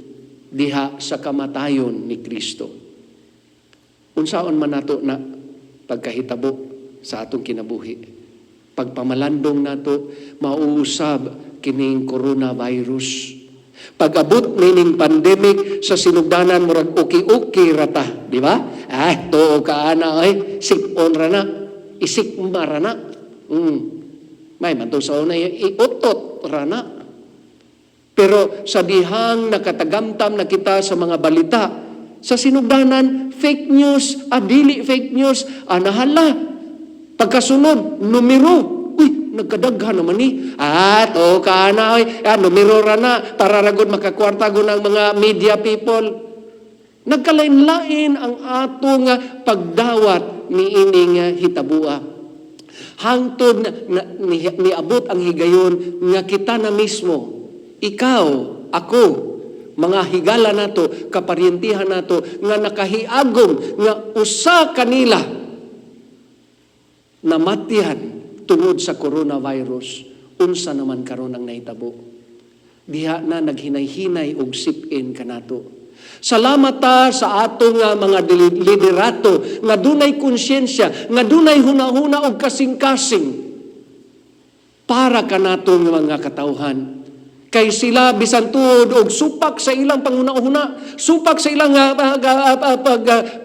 diha sa kamatayon ni Kristo. Unsaon man nato na pagkahitabo sa atong kinabuhi. Pagpamalandong nato, mauusab kining coronavirus. Pag-abot nining pandemic sa sinugdanan murag okay rata, di ba? Tuo ka ana ay sipon ra na, isikma ra na. May man to sa una iutot ra na. Pero sa dihang nakatagamtam na kita sa mga balita, sa sinugdanan, fake news, dili fake news, nahala. Pagkasunod, numero. Uy, nagkadaghan naman ni. To ka na, numero ra na, para ragod makakwarta ng mga media people. Nagkalain-lain ang atong pagdawat ni ining hitabua. Hangtod niabot ang higayon nga kita na mismo, ikaw, ako, mga higala nato, kaparyentihan nato, nga nakahiagom, nga usa kanila namatihan tungod sa coronavirus, unsa naman karon ang nahitabo. Diha na naghinay-hinay og sip-in kanato. Salamat ta sa atong mga liderato nga dunay konsyensya, nga dunay hunahuna og kasing-kasing para kanatong mga katawhan. Kay sila bisan tuod og supak sa ilang panghuna-huna, supak sa ilang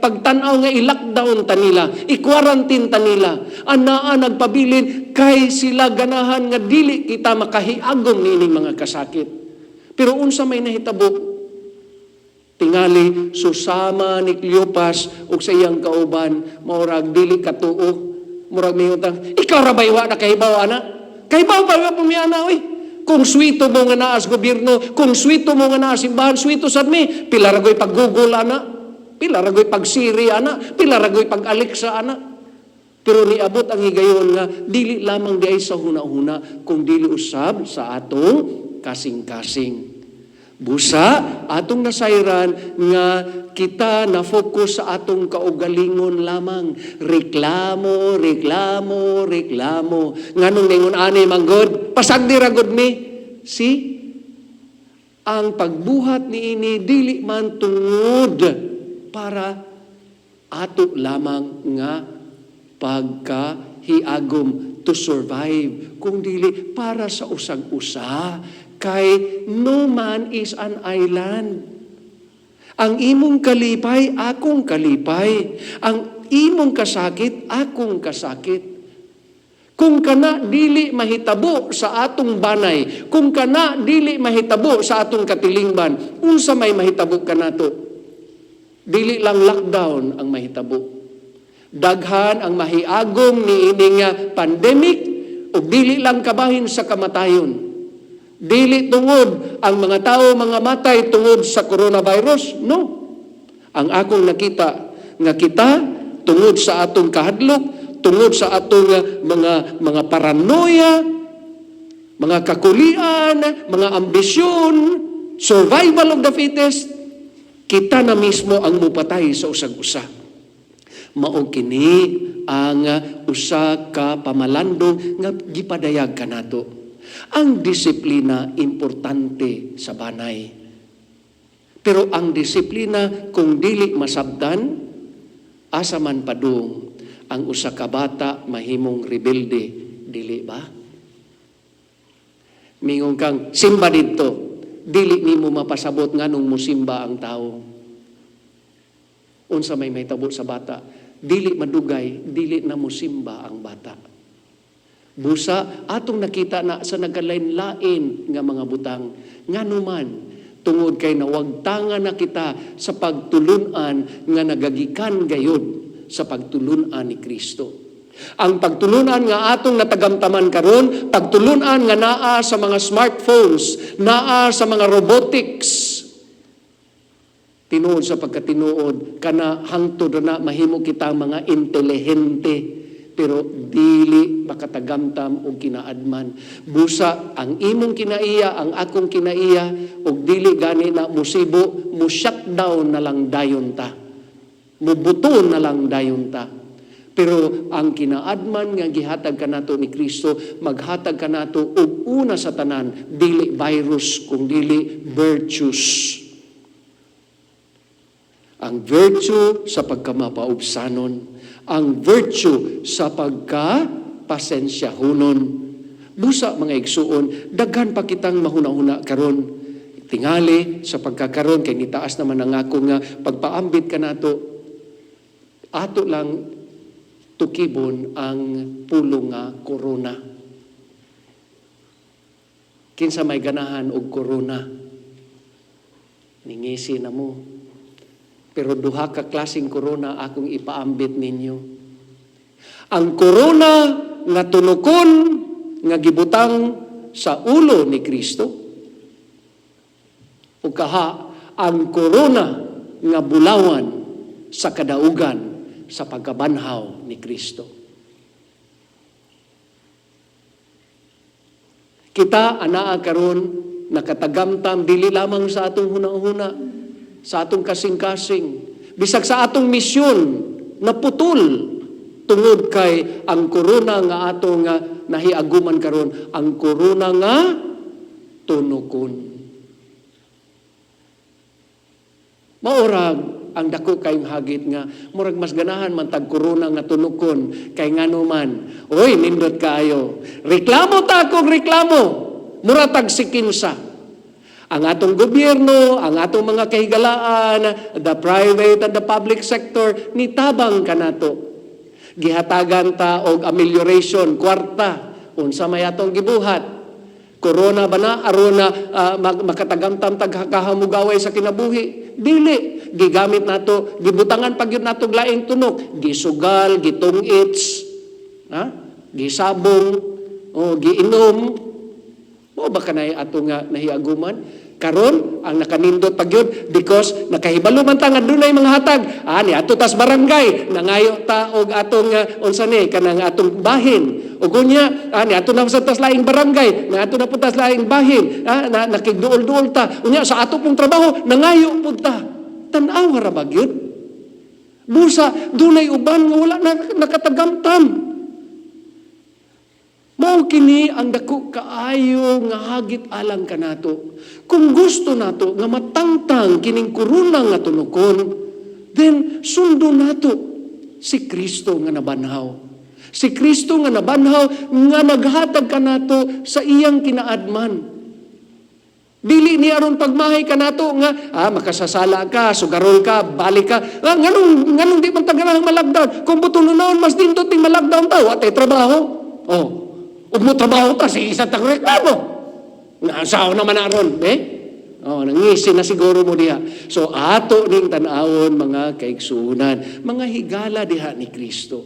pagtanaw nga i-lockdown tanila, i-quarantine tanila. Anaa nagpabilin kay sila ganahan nga dili kita makahiagom niining mga kasakit. Pero unsa may nahitabo? Tingali susama ni Cleopas ug sa iyang kauban, maurag dili katuo, murag mihutang, ikaw ra baywa na kahibaw ana? Kahibaw ba nga pumiana oy? Kung swito mo nga naas gobyerno, kung swito mo nga naas simbahan, swito sad mi, pila ragoy pag Google ana, pila ragoy pag Siri ana, pila ragoy pag Alexa ana. Pero niabot ang higayon nga dili lamang diay sa huna-huna, kung dili usab sa atong kasing-kasing. Busa atong nasayran nga kita na focus sa atong kaugalingon lamang. Reklamo. Nganong ningon ani manggod? Pasagdi ra gud mi. See? Ang pagbuhat niini dili man tungod para ato lamang nga pagkahiagom to survive, kung dili para sa usag-usa. Kay no man is an island. Ang imong kalipay, akong kalipay. Ang imong kasakit, akong kasakit. Kung kana dili mahitabo sa atong banay, kung kana dili mahitabo sa atong katilingban, unsa may mahitabo kanato? Dili lang lockdown ang mahitabo. Daghan ang mahiagom ni ining pandemic o dili lang kabahin sa kamatayon. Dili tungod ang mga tao mga matay tungod sa coronavirus. No. Ang akong nakita nga kita tungod sa atong kahadlok, tungod sa atong mga paranoia, mga kakulian, mga ambisyon, survival of the fittest, kita na mismo ang mupatay sa usag-usa. Mao kini ang usa ka pamalandong nga gipadayag kanato. Ang disiplina importante sa banay. Pero ang disiplina kung dili masabdan, asa man padung ang usa ka bata mahimong rebelde, dili ba? Mingon kang simba didto, dili nimo mapasabot nganong musimba ang tao. Unsa may mahitabo sa bata, dili madugay, dili na musimba ang bata. Busa, atong nakita na sa nagkalain-lain nga mga butang, nga numan, tungod kay nawagtangan na kita sa pagtulunan nga nagagikan gayod sa pagtulunan ni Kristo. Ang pagtulunan nga atong natagamtaman karon, pagtulunan nga naa sa mga smartphones, naa sa mga robotics, tinuod sa pagkatinuod, kana hangtod na mahimo kita mga intelihente, pero dili makatagamtam o kinaadman. Busa, ang imong kinaiya, ang akong kinaiya, o dili gani na musibo, mu-shutdown na lang dayon ta. Mubuton na lang dayon ta. Pero ang kinaadman nga gihatag kanato ni Kristo, maghatag kanato og una sa tanan, dili virus, kung dili virtues. Ang virtue sa pagkamapaubsanon, ang virtue sa pagkapasensyahonon. Busa mga igsuon, daghan pa kitang mahuna-huna karon. Tingali sa pagkakaroon kay nitaas naman ang ako nga pagpaambit ka nato, ato lang tukibon ang pulong nga corona. Kinsa may ganahan og corona, ningisi na mo. Pero duha ka klaseng corona akong ipaambit ninyo. Ang corona nga tunukon nga gibutang sa ulo ni Kristo, o kaha ang corona nga bulawan sa kadaugan sa pagkabanhaw ni Kristo. Kita anaa karon nakatagamtam dili lamang sa atong hunahuna, sa atong kasing-kasing, bisag sa atong misyon naputol tungod kay ang corona nga atong nahiaguman karon, ang corona nga tunukon. Maurag ang dako kayong hagit nga murag mas ganahan man tag corona nga tunukon kay ngano man. Oy, nindot kaayo. Reklamo ta kog reklamo. Mura tag sikinsa. Ang atong gobyerno, ang atong mga kahigalaan, the private and the public sector, nitabang kanato. Gihatagan ta og amelioration, kwarta, unsa may atong gibuhat. Corona ba na? Aron na makatagamtam tagkahamugaway sa kinabuhi? Dili. Gigamit nato, gibutangan pag yun nato laing tunok. Gisugal, gitungits, gisabong, giinom. O baka na ato nga nahiaguman? Karon ang nakanindot pag yun because nakahibalo man ta nga dunay mga hatag. Ani ato tas barangay nangayo ta og atong unsa ni kanang atong bahin. Ug unya ani ato na sa tas laing barangay, na ato na putas laing bahin. Nakigduol-duol ta. Unya sa ato pong trabaho nangayo pud ta. Tan-aw ra ba gyud? Busa dunay uban nga wala na nakatagamtam. Mao kini ang dako kaayo nga hagit alang kanato. Kung gusto nato nga matangtang kining corona nga tunukon, then sundo nato si Kristo nga nabanhaw. Si Kristo nga nabanhaw nga naghatag kanato sa iyang kinaadman. Dili ni aron pagmahay kanato nga makasasala ka, sugarol ka, balik ka. Nganong di man taganang malagdown. Kung butunon mas dindot ting malagdown ta, wa tay trabaho. Ug mo trabaho ta si isa tag reklamo. Naasaw naman aron, nangisi na siguro mo diha. So ato ning tan-awon mga kaigsuonan, mga higala diha ni Kristo.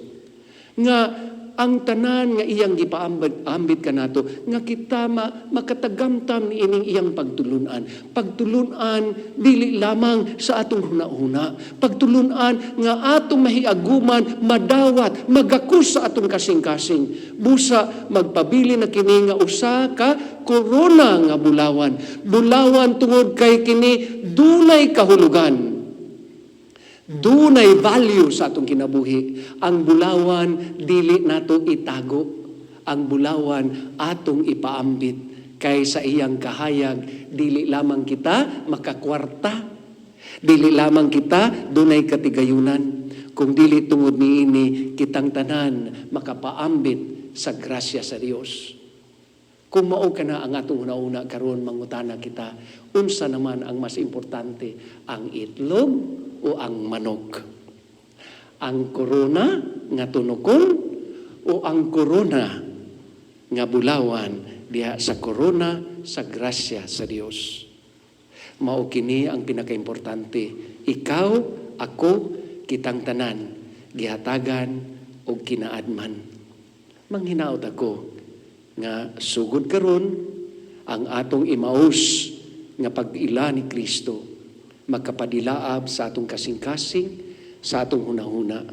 Nga ang tanan nga iyang gipaambit kanato nga kita makatagamtam ni ining iyang pagtulunan. Pagtulunan dili lamang sa atong hunahuna. Pagtulunan nga atong mahiaguman, madawat, magakus sa atong kasing-kasing. Busa magpabili na kini nga usa ka corona nga bulawan. Bulawan tungod kay kini dunay kahulugan. Dunay value sa atong kinabuhi. Ang bulawan dili nato itago. Ang bulawan atong ipaambit kay sa iyang kahayag dili lamang kita makakwarta. Dili lamang kita dunay katigayunan. Kung dili tungod niini kitang tanan makapaambit sa grasya sa Dios. Kung mao kana ang atong una-una karon mangutana kita, unsa naman ang mas importante, ang itlog o ang manok? Ang corona nga tunukon o ang corona nga bulawan diha sa corona sa grasya sa Dios? Mao kini ang pinakaimportante. Ikaw, ako, kitang tanan gihatagan og kinaadman. Manghinaot ako nga sugod karon ang atong imaus nga pag-ila ni Kristo magkapadilaab sa atong kasing-kasing, sa atong hunahuna.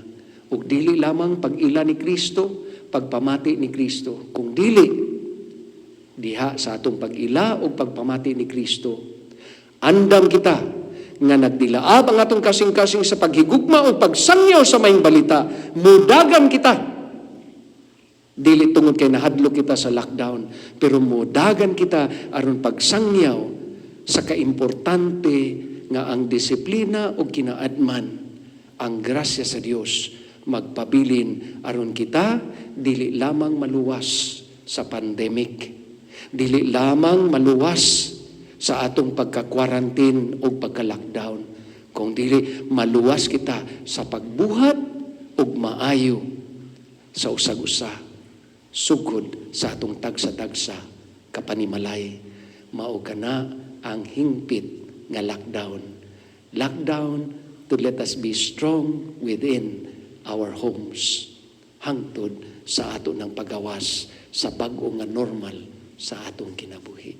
Ug dili lamang pag-ila ni Kristo, pagpamati ni Kristo, kung dili diha sa atong pag-ila o pagpamati ni Kristo. Andam kita nga nagdilaab ang atong kasing-kasing sa paghigugma o pagsangyaw sa maayong balita. Mudagan kita. Dili tungod kay nahadlo kita sa lockdown, pero mudagan kita aron pagsangyaw sa kaimportante nga ang disiplina o kinaadman, ang grasya sa Dios magpabilin aron kita dili lamang maluwas sa pandemic, dili lamang maluwas sa atong pagka-quarantine o pagka-lockdown. Kung dili, maluwas kita sa pagbuhat o maayo sa usag-usa. Sugod sa atong tagsa-tagsa, kapanimalay. Mao kana ang hingpit nga lockdown. Lockdown to let us be strong within our homes. Hangtod sa ato ng pagawas sa bag-o nga normal sa atong kinabuhi.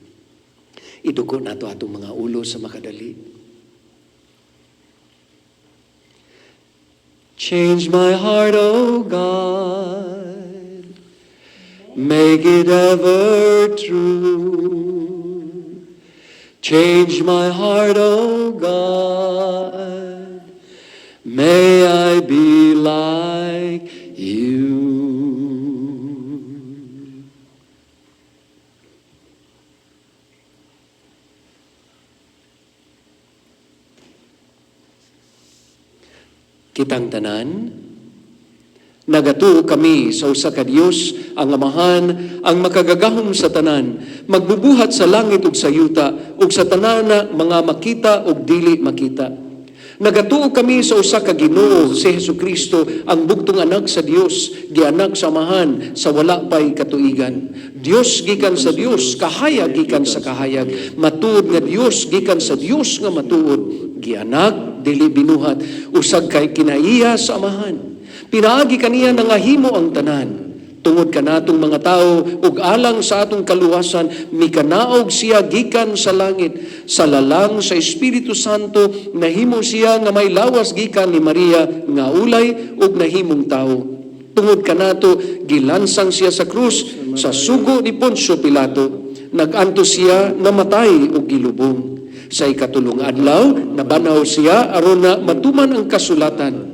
Idugo nato atong mga ulo sa makadali. Change my heart, O God. Make it ever true. Change my heart, O God. May I be like you. Kitang tanan, nagatuo kami sa usa ka Dios, ang Amahan, ang makagagahom sa tanan, magbubuhat sa langit ug sa yuta, ug sa tanana mga makita ug dili makita. Nagatuo kami sa usa ka Ginoo, si Hesukristo, ang bugtong anak sa Dios, gianak sa Amahan sa wala pay katuigan. Dios gikan sa Dios, kahayag gikan sa kahayag, matuod nga Dios gikan sa Dios nga matuod, gianak dili binuhat, usag kay kinaiya sa Amahan. Pinaagi kaniya nangahimo ang tanan. Tungod kanatong mga tao ug alang sa atong kaluwasan, mikanaog siya gikan sa langit. Sa lalang sa Espiritu Santo, nahimo siya nga may lawas gikan ni Maria nga ulay ug nahimong tao. Tungod kanato, gilansang siya sa krus sa sugo ni Poncio Pilato. Naganto siya namatay ug gilubong. Sa ikatulong adlaw, nabanaw siya aron na matuman ang kasulatan.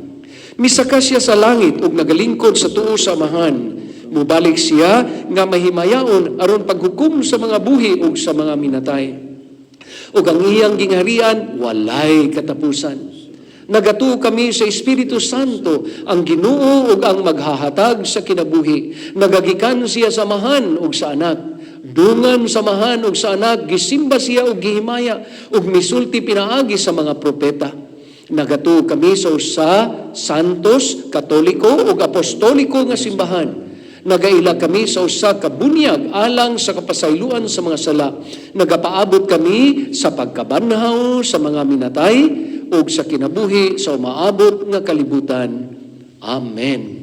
Misaka siya sa langit ug nagalingkod sa tuo sa Amahan. Mubalik siya nga mahimayaon aron paghukom sa mga buhi ug sa mga minatay. Ug ang iyang gingharian walay katapusan. Nagatuo kami sa Espiritu Santo, ang Ginoo ug ang maghahatag sa kinabuhi. Nagagikan siya sa Amahan ug sa Anak. Dungan sa Amahan ug sa Anak, gisimba siya ug gihimaya ug misulti pinaagi sa mga propeta. Nagatuo kami sa usa, santos, katoliko ug apostoliko nga simbahan. Nagaila kami sa usa ka bunyag alang sa kapasayloan sa mga sala. Nagapaabot kami sa pagkabanhaw sa mga minatay ug sa kinabuhi sa umaabot nga kalibutan. Amen.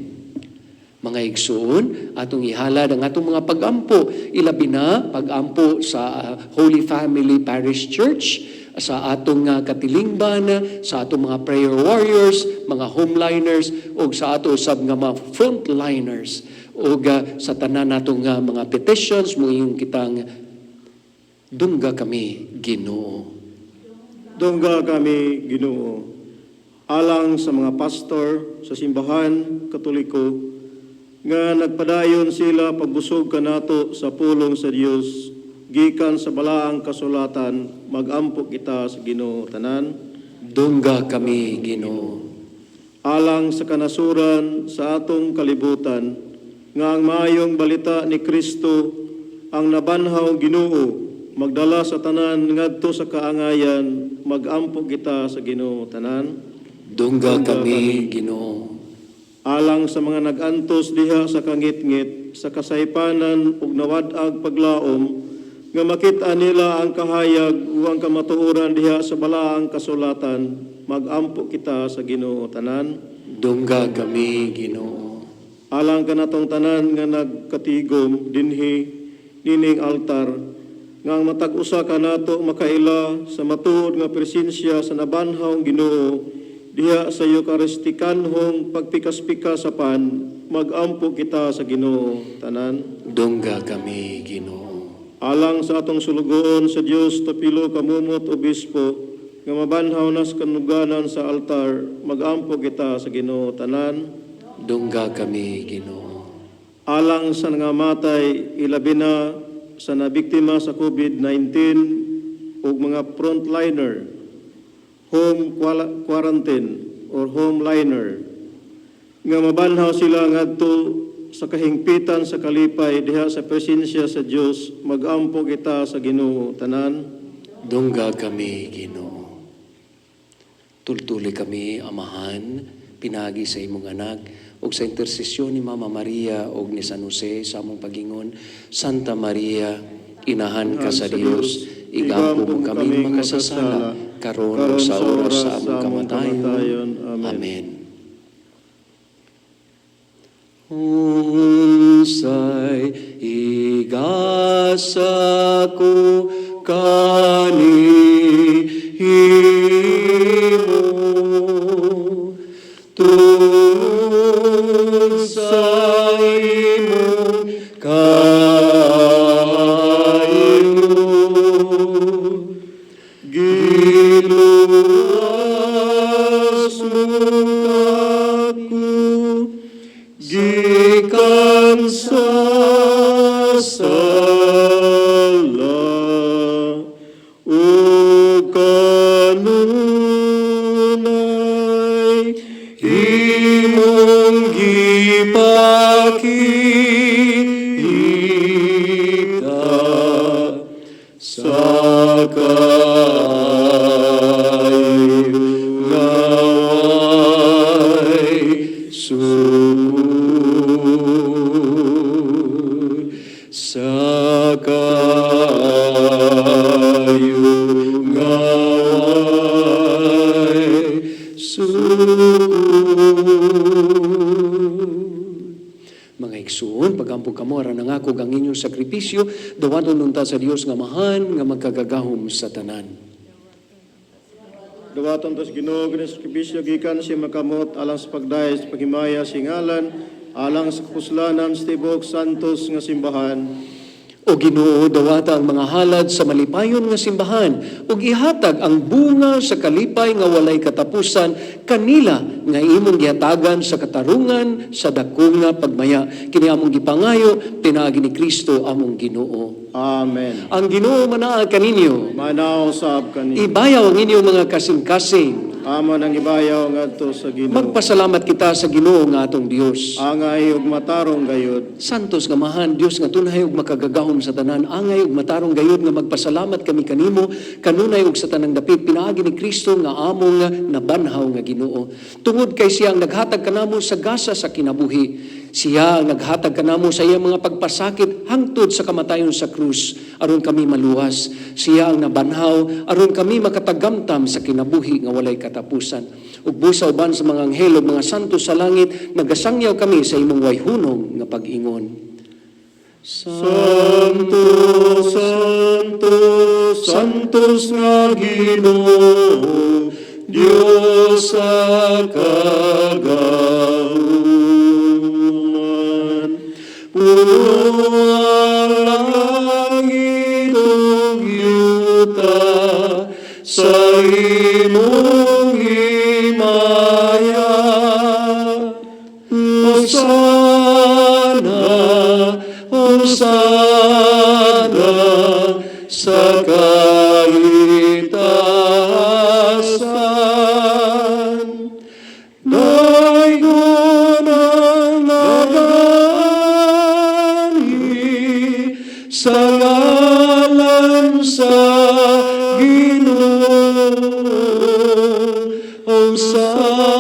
Mga igsoon, atong ihalad ang atong mga pag-ampo. Ilabi na pag-ampo sa Holy Family Parish Church, sa atong katilingban, sa atong mga prayer warriors, mga homeliners, o sa ato usab nga mga frontliners, o sa tanan natong mga petitions, muing kitang dungga kami, Ginoo. Dungga kami, Ginoo. Alang sa mga pastor sa simbahan katoliko, nga nagpadayon sila pagbusog kanato sa pulong sa Dios, gikan sa balaang kasulatan, magampo kita sa Ginoo tanan. Dungga kami, Ginoo. Alang sa kanasuran sa atong kalibutan, nga ang maayong balita ni Kristo ang nabanhaw Ginoo, magdala sa tanan ngadto sa kaangayan, magampo kita sa Ginoo tanan. Dungga kami, Ginoo. Alang sa mga nagantos diha sa kangit-ngit, sa kasaypanan ug nawad-ag paglaom, nga makita nila ang kahayag ug ang kamatuoran diha sa balaang kasulatan, magampo kita sa Ginoo tanan. Dungga kami, Ginoo. Alang kanatong tanan nga nagkatigom dinhi nining altar, nga ang matag usa kanato makaila sa matuod nga presensya sa nabanhawng Ginoo diha sa Eukaristikanhong pagpikas-pikasapan, magampo kita sa Ginoo tanan. Dungga kami, Ginoo. Alang sa atong sulugoon sa Dios tapilo kamumot obispo nga mabanhaw nas kanuganan sa altar, magampo kita sa Ginoo tanan. Dungga kami, Ginoo. Alang sa nangamatay, ilabi na sa nabiktima sa COVID-19 ug mga frontliner, home quarantine or homeliner, nga mabanhaw sila ngadto sa kahingpitan sa kalipay diha sa presensya sa Dios, magampo kita sa Ginoo tanan. Dungga kami, Ginoo. Tultuli kami, Amahan, pinagi sa imong anak, o sa intersesyon ni Mama Maria o ni San Jose sa among pagingon. Santa Maria, inahan ka sa Dios, igampo mo kami makasasala, karon ug sa oras sa among kamatayon. Amen. Unsay igasa ko kanihimo tungod sa imong kaayuno. Giluwas mo ako gikan sa sala o kanunay imong gipakita sa kayungay sugod sa kayungay sugod. Mga igsoon, pagampog kamo aran nangako ang inyong sakripisyo, dawaton nunta sa Dios nga mahan nga magkagagahom sa tanan. Dawaton tas Ginoo kini sakripisyo gikan siya makamot alang sa pagdayeg sa paghimaya sa ngalan alang sa kapuslanan sa tibok santos nga simbahan. O Ginoo, dawata ang mga halad sa malipayon nga simbahan ug ihatag ang bunga sa kalipay nga walay katapusan kanila nga imong gihatagan sa katarungan sa dako nga pagmaya. Kini among gipangayo pinaagi ni Kristo among Ginoo. Amen. Ang Ginoo manaa kaninyo. Manaw sab kani. Ibayaw ang inyong mga kasing-kasing. Amo nang ibayaw ngadto sa Ginoo. Magpasalamat kita sa Ginoo nga atong Dios. Angay ug matarong gayud. Santos nga mahan, Dios nga tunay ug makagagahom sa tanan, angay ug matarong gayud nga magpasalamat kami kanimo, kanunay ug sa tanang dapit pinaagi ni Kristo nga among nabanhaw nga Ginoo. Tungod kay siya ang naghatag kanamo sa gasa sa kinabuhi. Siya ang naghatag kanamo sa iyang mga pagpasakit hangtod sa kamatayon sa krus aron kami maluwas. Siya ang nabanhaw aron kami makatagamtam sa kinabuhi nga walay katapusan. Ug busa uban sa mga anghel ug mga santo sa langit, nagasangyaw kami sa imong wayhunong nga pag-ingon. Santo, Santo, Santos nga Ginoo, Dios sa kagahuman. Puno ang langit ug yuta sa imong himaya. Hosana, Hosana sa kaitasan. Daigon ang nagani sa ngalan sa Ginoo. Hosana,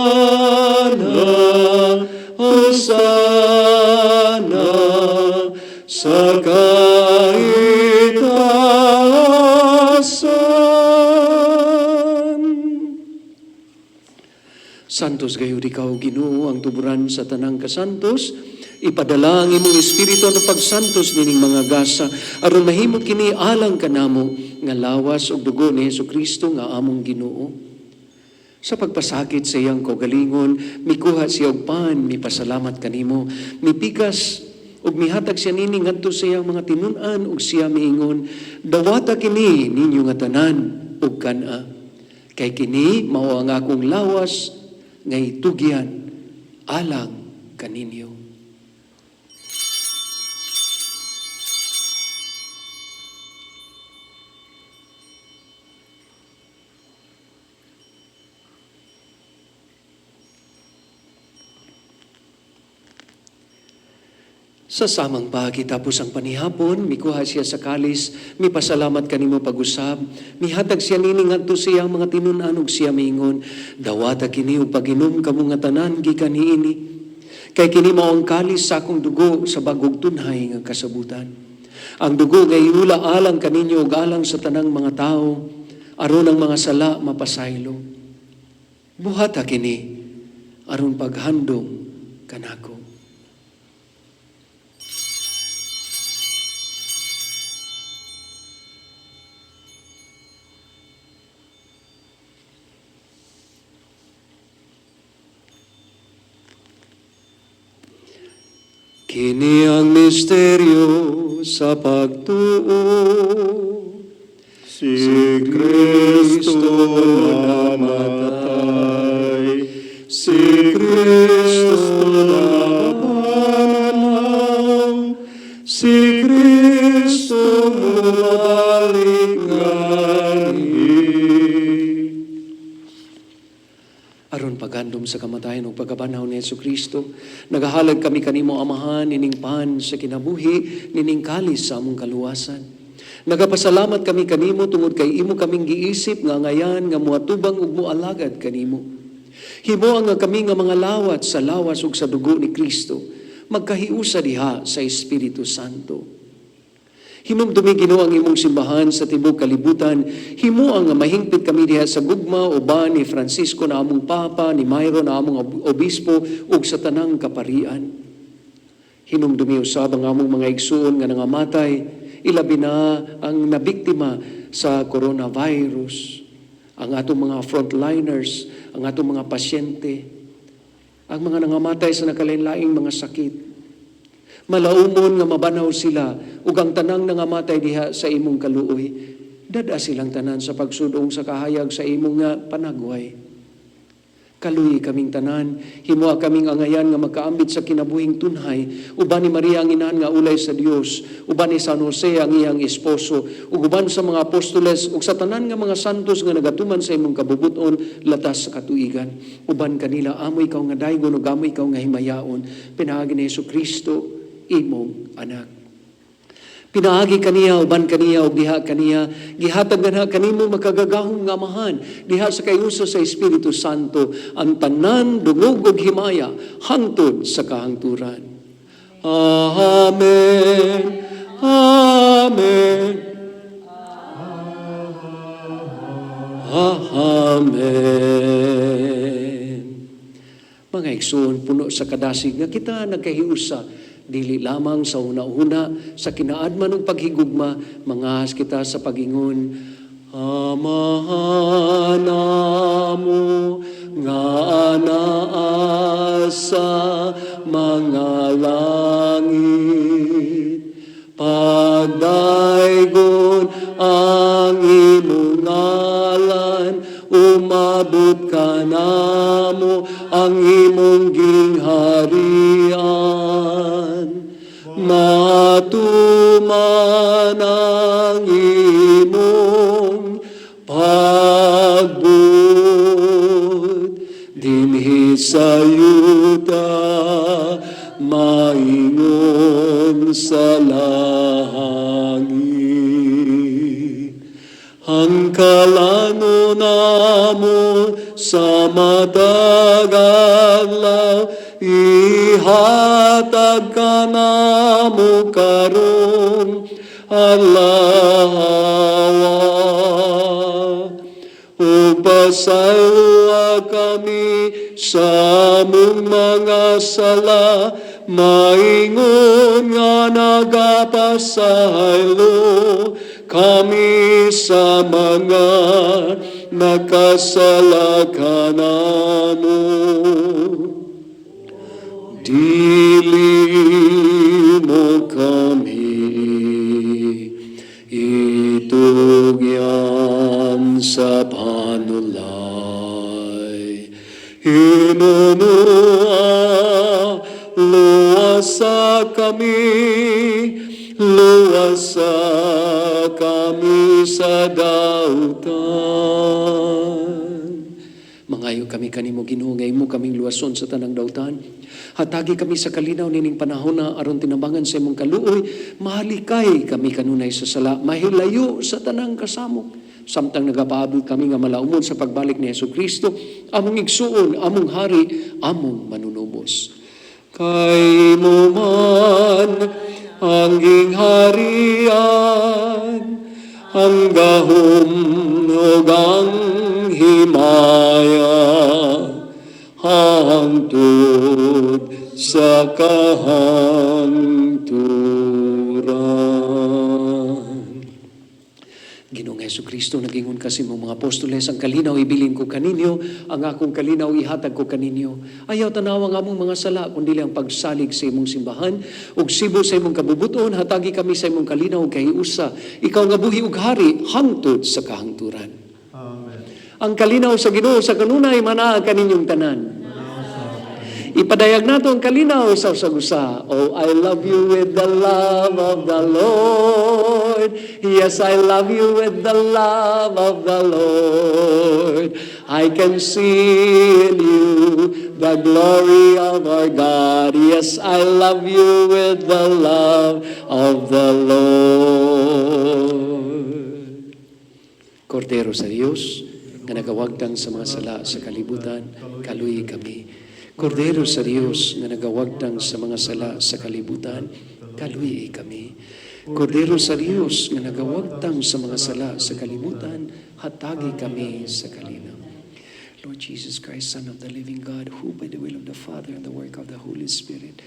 Hosana sa kaitasan. Santos gayud ikaw, Ginoo, ang tuburan sa tanang kasantos. Ipadala ang imong espiritu ng pagsantos nining mga gasa aron mahimo kini alang kanamo nga lawas ug dugo ni Hesukristo nga among Ginoo. Sa pagpasakit sa iyang kaugalingon, mikuha siya og pan, mipasalamat kanimo, mipikas ug mihatag siya nini ngadto sa iyang mga tinun-an ug siya miingon, dawata kini ninyo nga tanan ug kana. Kay kini mao ang akong lawas nga itugyan alang kaninyo. Sa samang pagi tapos ang panihapon, mikuha siya sa kalis, mipasalamat kanimo pag-usab, mihatag siya nining adto siyang mga tinunan ug siya miingon, dawata kini ug pag-inom kamo nga tanan gikan niini. Kay kini mao ang kalis sa akong dugo sa bagog tunhay nga kasabutan. Ang dugo nga iula alang kaninyo ug alang sa tanang mga tao, aron ang mga sala mapasaylo. Buhata kini aron paghandom kanako. Kini ang misteryo sa pagtuo. Si Kristo namatay, si Kristo napanaw, si Kristo mabalik Aron pagandom sa kamatayon ug pagkabanaw ni Jesucristo, nagahalag kami kanimo Amahan nining pan sa kinabuhi, nining kalis sa among kaluwasan. Nagapasalamat kami kanimo tungod kay imo kaming giisip nga ngayan nga muatubang ug mualagad kanimo. Himo nga kami nga mga lawat sa lawas ug sa dugo ni Kristo, magkahiusa diha sa Espiritu Santo. Hinumdumi Ginoo ang imong simbahan sa tibuok kalibutan. Himo ang mahingpit kami diha sa gugma uban ni Francisco na among papa, ni Mayro na among obispo ug sa tanang kaparian. Hinumdumi usab ang among mga igsuon nga nangamatay, ilabi na ang nabiktima sa coronavirus, ang atong mga frontliners, ang atong mga pasyente, ang mga nangamatay sa nakalain-laing mga sakit. Malaumon nga mabanaw sila ug ang tanang nangamatay diha sa imong kaluoy, dada silang tanan sa pagsudong sa kahayag sa imong nga panagway. Kaluoy kaming tanan, himoa kaming angayan nga magkaambit sa kinabuhing tunhay, uban ni Maria ang inahan nga ulay sa Dios, uban ni San Jose ang iyang esposo, ug uban sa mga apostoles ug sa tanan nga mga santos nga nagatuman sa imong kabubuton latas sa katuigan. Uban kanila amoy ikaw nga daygon ug amoy ikaw nga himayaon, pinaagi ni Jesucristo imong anak. Pinaagi kaniya, uban kaniya, ug diha kaniya, gihatag na kanimo makagagahong nga Amahan, diha sa kayusa sa Espiritu Santo, ang tanan, dungog ug himaya, hangtod sa kahangturan. Amen. Amen. Amen. Mga igsoon, puno sa kadasig nga kita nagkahiusa, dili lamang sa una-una, sa kinaadman ng paghigugma, mangas kita sa pagingon, Amahan mo nga anaa sa mga langit, pagdaygon ang imong ngalan, umabot ka namo ang imong gingharian. Matuman ang imong pagbut, dinhi sa yuta, maingon sa langit. Ang kalano namo sa madagalaw, ihatag ka namo karon, Allah. Upasaywa kami sa among mga sala, maingon nga nagapasaylo kami sa mga nakasala kanamo. Dili mo kami itugyan sa panulay. Hinunua, luwasa kami sa dautan. Mangayo kami kanimo Ginoo, ngay mo kaming luwason sa tanang dautan. Hatagi kami sa kalinaw nining panahon na aron tinambangan sa imong kaluoy. Mahalikay kami kanunay sa sala, mahilayo sa tanang kasamok. Samtang nagapaabot kami nga malaumon sa pagbalik ni Jesucristo, among igsuon, among hari, among manunubos. Kay mo man ang gingharian, ang gahom ug ang himaya, hangtod sa kahangturan. Ginoong Jesucristo, nagingon kasi mong mga apostoles, ang kalinaw ibilin ko kaninyo, ang akong kalinaw ihatag ko kaninyo. Ayaw tanawa nga mong mga sala, kundi ang pagsalig sa imong simbahan, ug sibo sa imong kabubuton, hatagi kami sa imong kalinaw kay usa. Ikaw nga buhi ug hari, hangtod sa kahangturan. Amen. Ang kalinaw sa Ginoo sa kanunay manaa kaninyong tanan. Ipadayag nato ang kalinaw sa usa. Oh, I love you with the love of the Lord. Yes, I love you with the love of the Lord. I can see in you the glory of our God. Yes, I love you with the love of the Lord. Kordero sa Diyos, nga nagawagtang sa mga sala sa kalibutan, kaluy kami. Kordero sa Diyos nga nagawagtang sa mga sala sa kalibutan, kaluy kami. Kordero sa Diyos nga nagawagtang sa mga sala sa kalibutan, hatagi kami sa kalinaw. Lord Jesus Christ, Son of the living God, who by the will of the Father and the work of the Holy Spirit,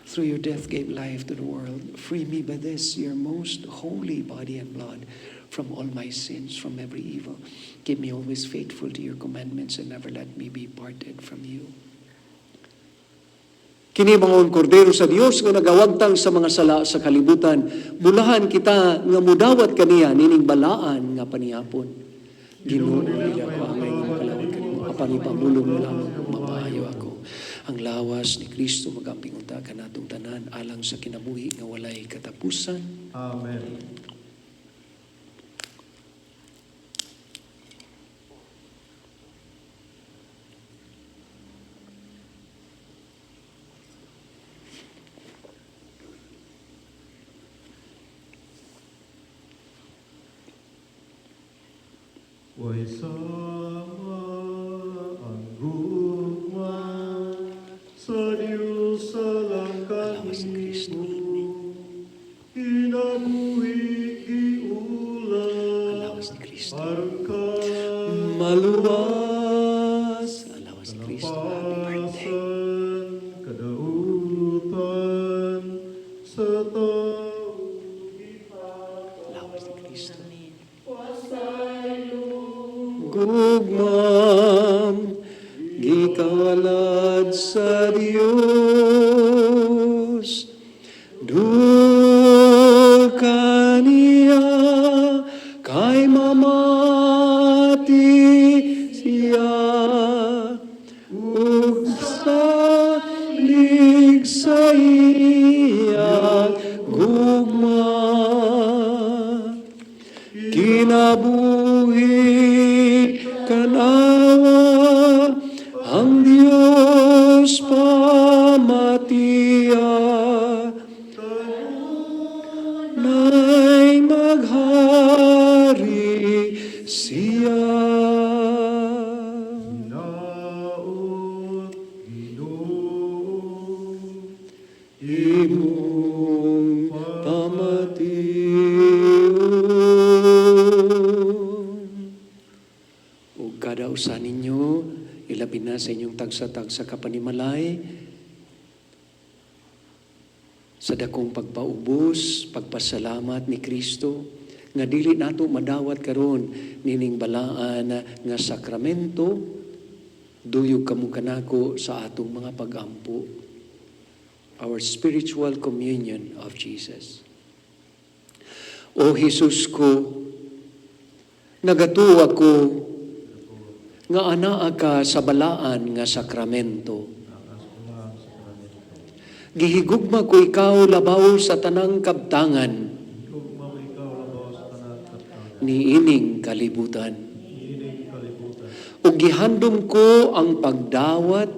through your death gave life to the world, free me by this, your most holy body and blood, from all my sins, from every evil. Keep me always faithful to your commandments and never let me be parted from you. Kini mga kordero sa Dios nga nagawagtang sa mga sala sa kalibutan, bulahan kita nga mudawat kaniya nining balaan nga panihapon. Ginoo nila ko amay nga kalawat kanimo, apan ipamulong mo lamang mapaayo ako. Ang lawas ni Kristo magamping unta kanatong tanan alang sa kinabuhi nga walay katapusan. Amen. Way sama ang gugma sa Diyos sa Lawas ni Kristo. kinabuhi iulan Lawas ni Kristo. arkan Maluwas. Lawas ni Kristo. Happy birthday. kadautan sa tao Lawas ni Kristo. Gugmam, gikawalad sa Diyos, dul kaniya, kay mamati siya, ug salig sa iya, gugma, kinabuhi kanawa ang Diyos pamatiya, na'y maghari siya. naot Ginoo Imong pamatiyon. O kada usa ninyo, ilabi na sa inyong tagsa-tagsa kapanimalay, sa dakong pagpaubos, pagpasalamat ni Kristo, nga dili nato madawat karon nining balaan nga sakramento, duyog kamo kanako sa atong mga pagampo. Our spiritual communion of Jesus. O Jesus ko, nagatuwa ko nga anaa ka sa balaan nga sakramento. Gihigugma ko ikaw labaw sa tanang kabtangan, niining kalibutan. ug gihandom ko ang pagdawat,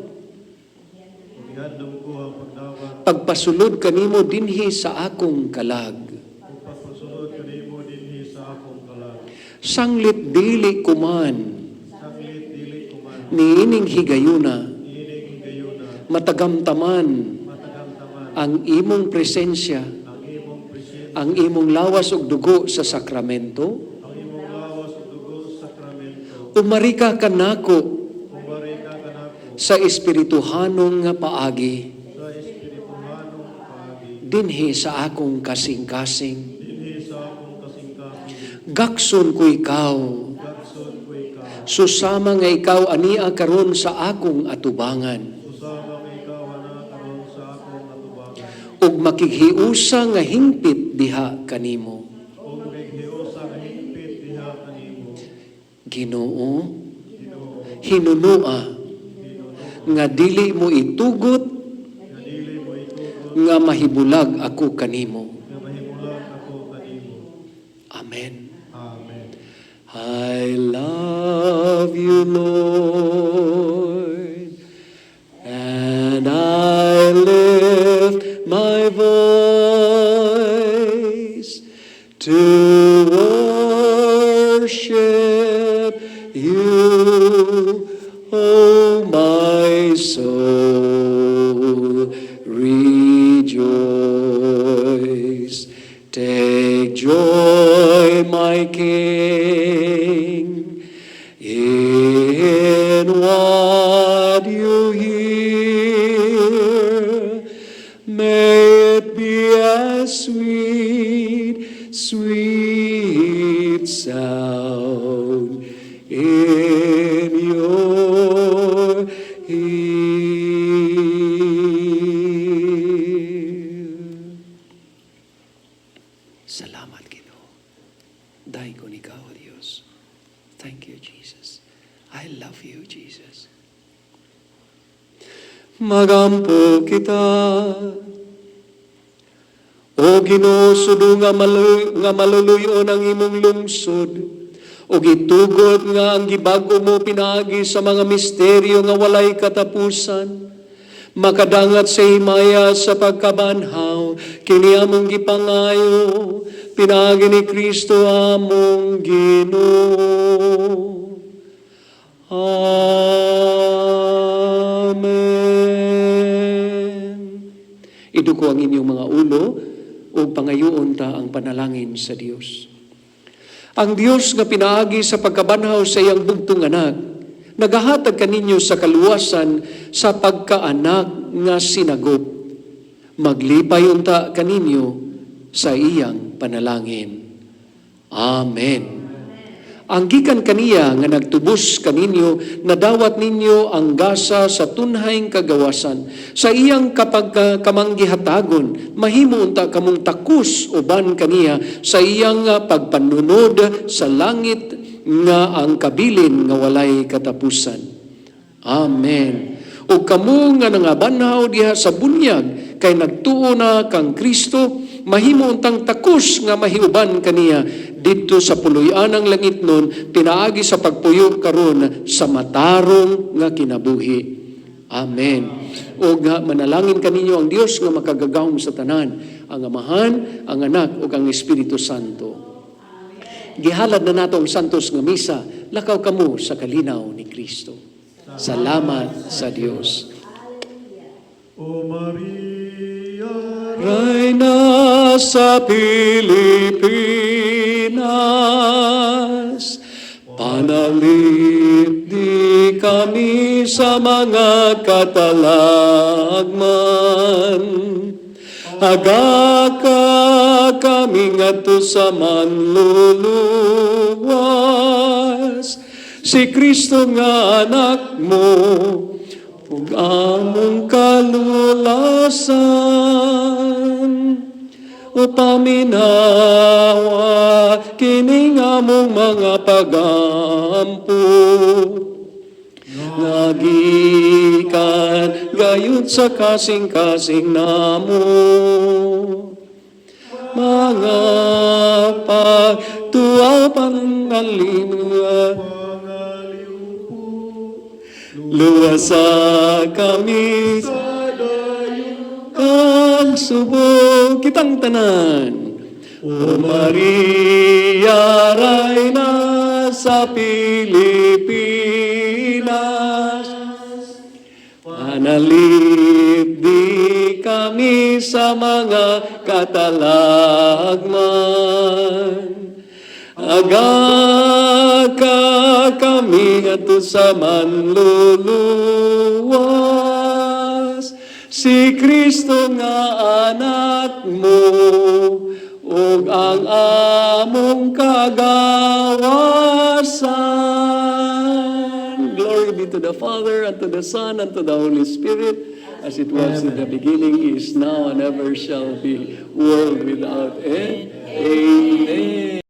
Ihandom ko ang pagdawat, pagpasulod kanimo dinhi sa akong kalag. ug pagpasulod kanimo dinhi sa akong kalag. Sanglit dili kuman, Sanglit dili ko man, niining higayuna, ining gayuna, matagamtaman matagamtaman ang imong presensya, ang imong presensya, ang imong lawas ug dugo sa sakramento. ang imong lawas ug dugo sa sakramento. Umarika kanako Umari ka kanako sa espirituhanong nga paagi, sa espirituhanong paagi, dinhi sa akong kasing-kasing. dinhi sa akong kasing-kasing. Gakson ko ikaw, Gagson ko ikaw, susama nga ikaw ania karon sa akong atubangan. usama nga ikaw ana karon sa akong atubangan. Ug makighiusa nga hingpit diha kanimo. Ug naghiusa nga higpit diha kanimo. Ginoo, Ginoo, hinunua nga dili mo itugot nga dili mo itugot, nga mahibulag ako kanimo. nga mahimulang ako kanimo. Amen. Amen. I love you, Lord, and I lift my voice to worship you, oh my soul, rejoice. Take joy, my King, in what you hear. May it be a sweet, sweet sound in your ear. Salamat, Ginoo. Dahil ko ni Ikaw, O Diyos. Thank you, Jesus. I love you, Jesus. Magampo kita. O Ginoo, sudo nga maluluyon ang imong lungsod. O gitugot nga ang gibago mo pinagi sa mga misteryo nga walay katapusan. Makadangat sa himaya sa pagkabanhaw, kini among gipangayo, pinagi ni Kristo among Ginoo. Amen. Iduko ang inyong mga ulo o pangayoon ta ang panalangin sa Dios. Ang Dios nga pinaagi sa pagkabanhaw sa iyang bugtong anak, nagahatag kaninyo sa kaluwasan sa pagkaanak nga sinagop. Maglipay unta kaninyo sa iyang panalangin. Amen. Ang gikan kaniya nga nagtubos kaninyo, nadawat ninyo ang gasa sa tunhayng kagawasan. Sa iyang kamanggihatagon, mahimo unta kamong takus uban kaniya sa iyang pagpanunod sa langit nga ang kabilin nga walay katapusan. Amen. O kamo nga nangabanhaw diha sa bunyag, kay nagtuo na kang Kristo, mahimo untang takus nga mahiuban kaniya dito sa puloy-anang langit nun, pinaagi sa pagpuyo karon sa matarong nga kinabuhi. Amen. O nga manalangin kaninyo ang Dios nga makagagahom sa tanan, ang Amahan, ang Anak, ug ang Espiritu Santo. Gihalad na nato ang santos nga misa, lakaw kamo sa kalinaw ni Kristo. Salamat sa Dios. O Maria, Reyna sa Pilipinas, panalip di kami sa mga katalagman. Agaka kami ngadto sa manluluwas, si Kristo nga anak mo, ug among kalulasan. O paminawa kining among mga pagampo, nagikan gayud sa kasing-kasing namo. Mga pagtuwa pangalinga, pangaliw po luwasa kami sa kagsubok kitang tanan. O Maria, Rayna sa Pilipinas, panalip di kami sa mga katalagman. Agaka kami ato sa manluluwas, si Kristo nga anak mo, ug ang among kagawasan. Glory be to the Father, and to the Son, and to the Holy Spirit, as it was in the beginning, is now, and ever shall be, world without end. Amen.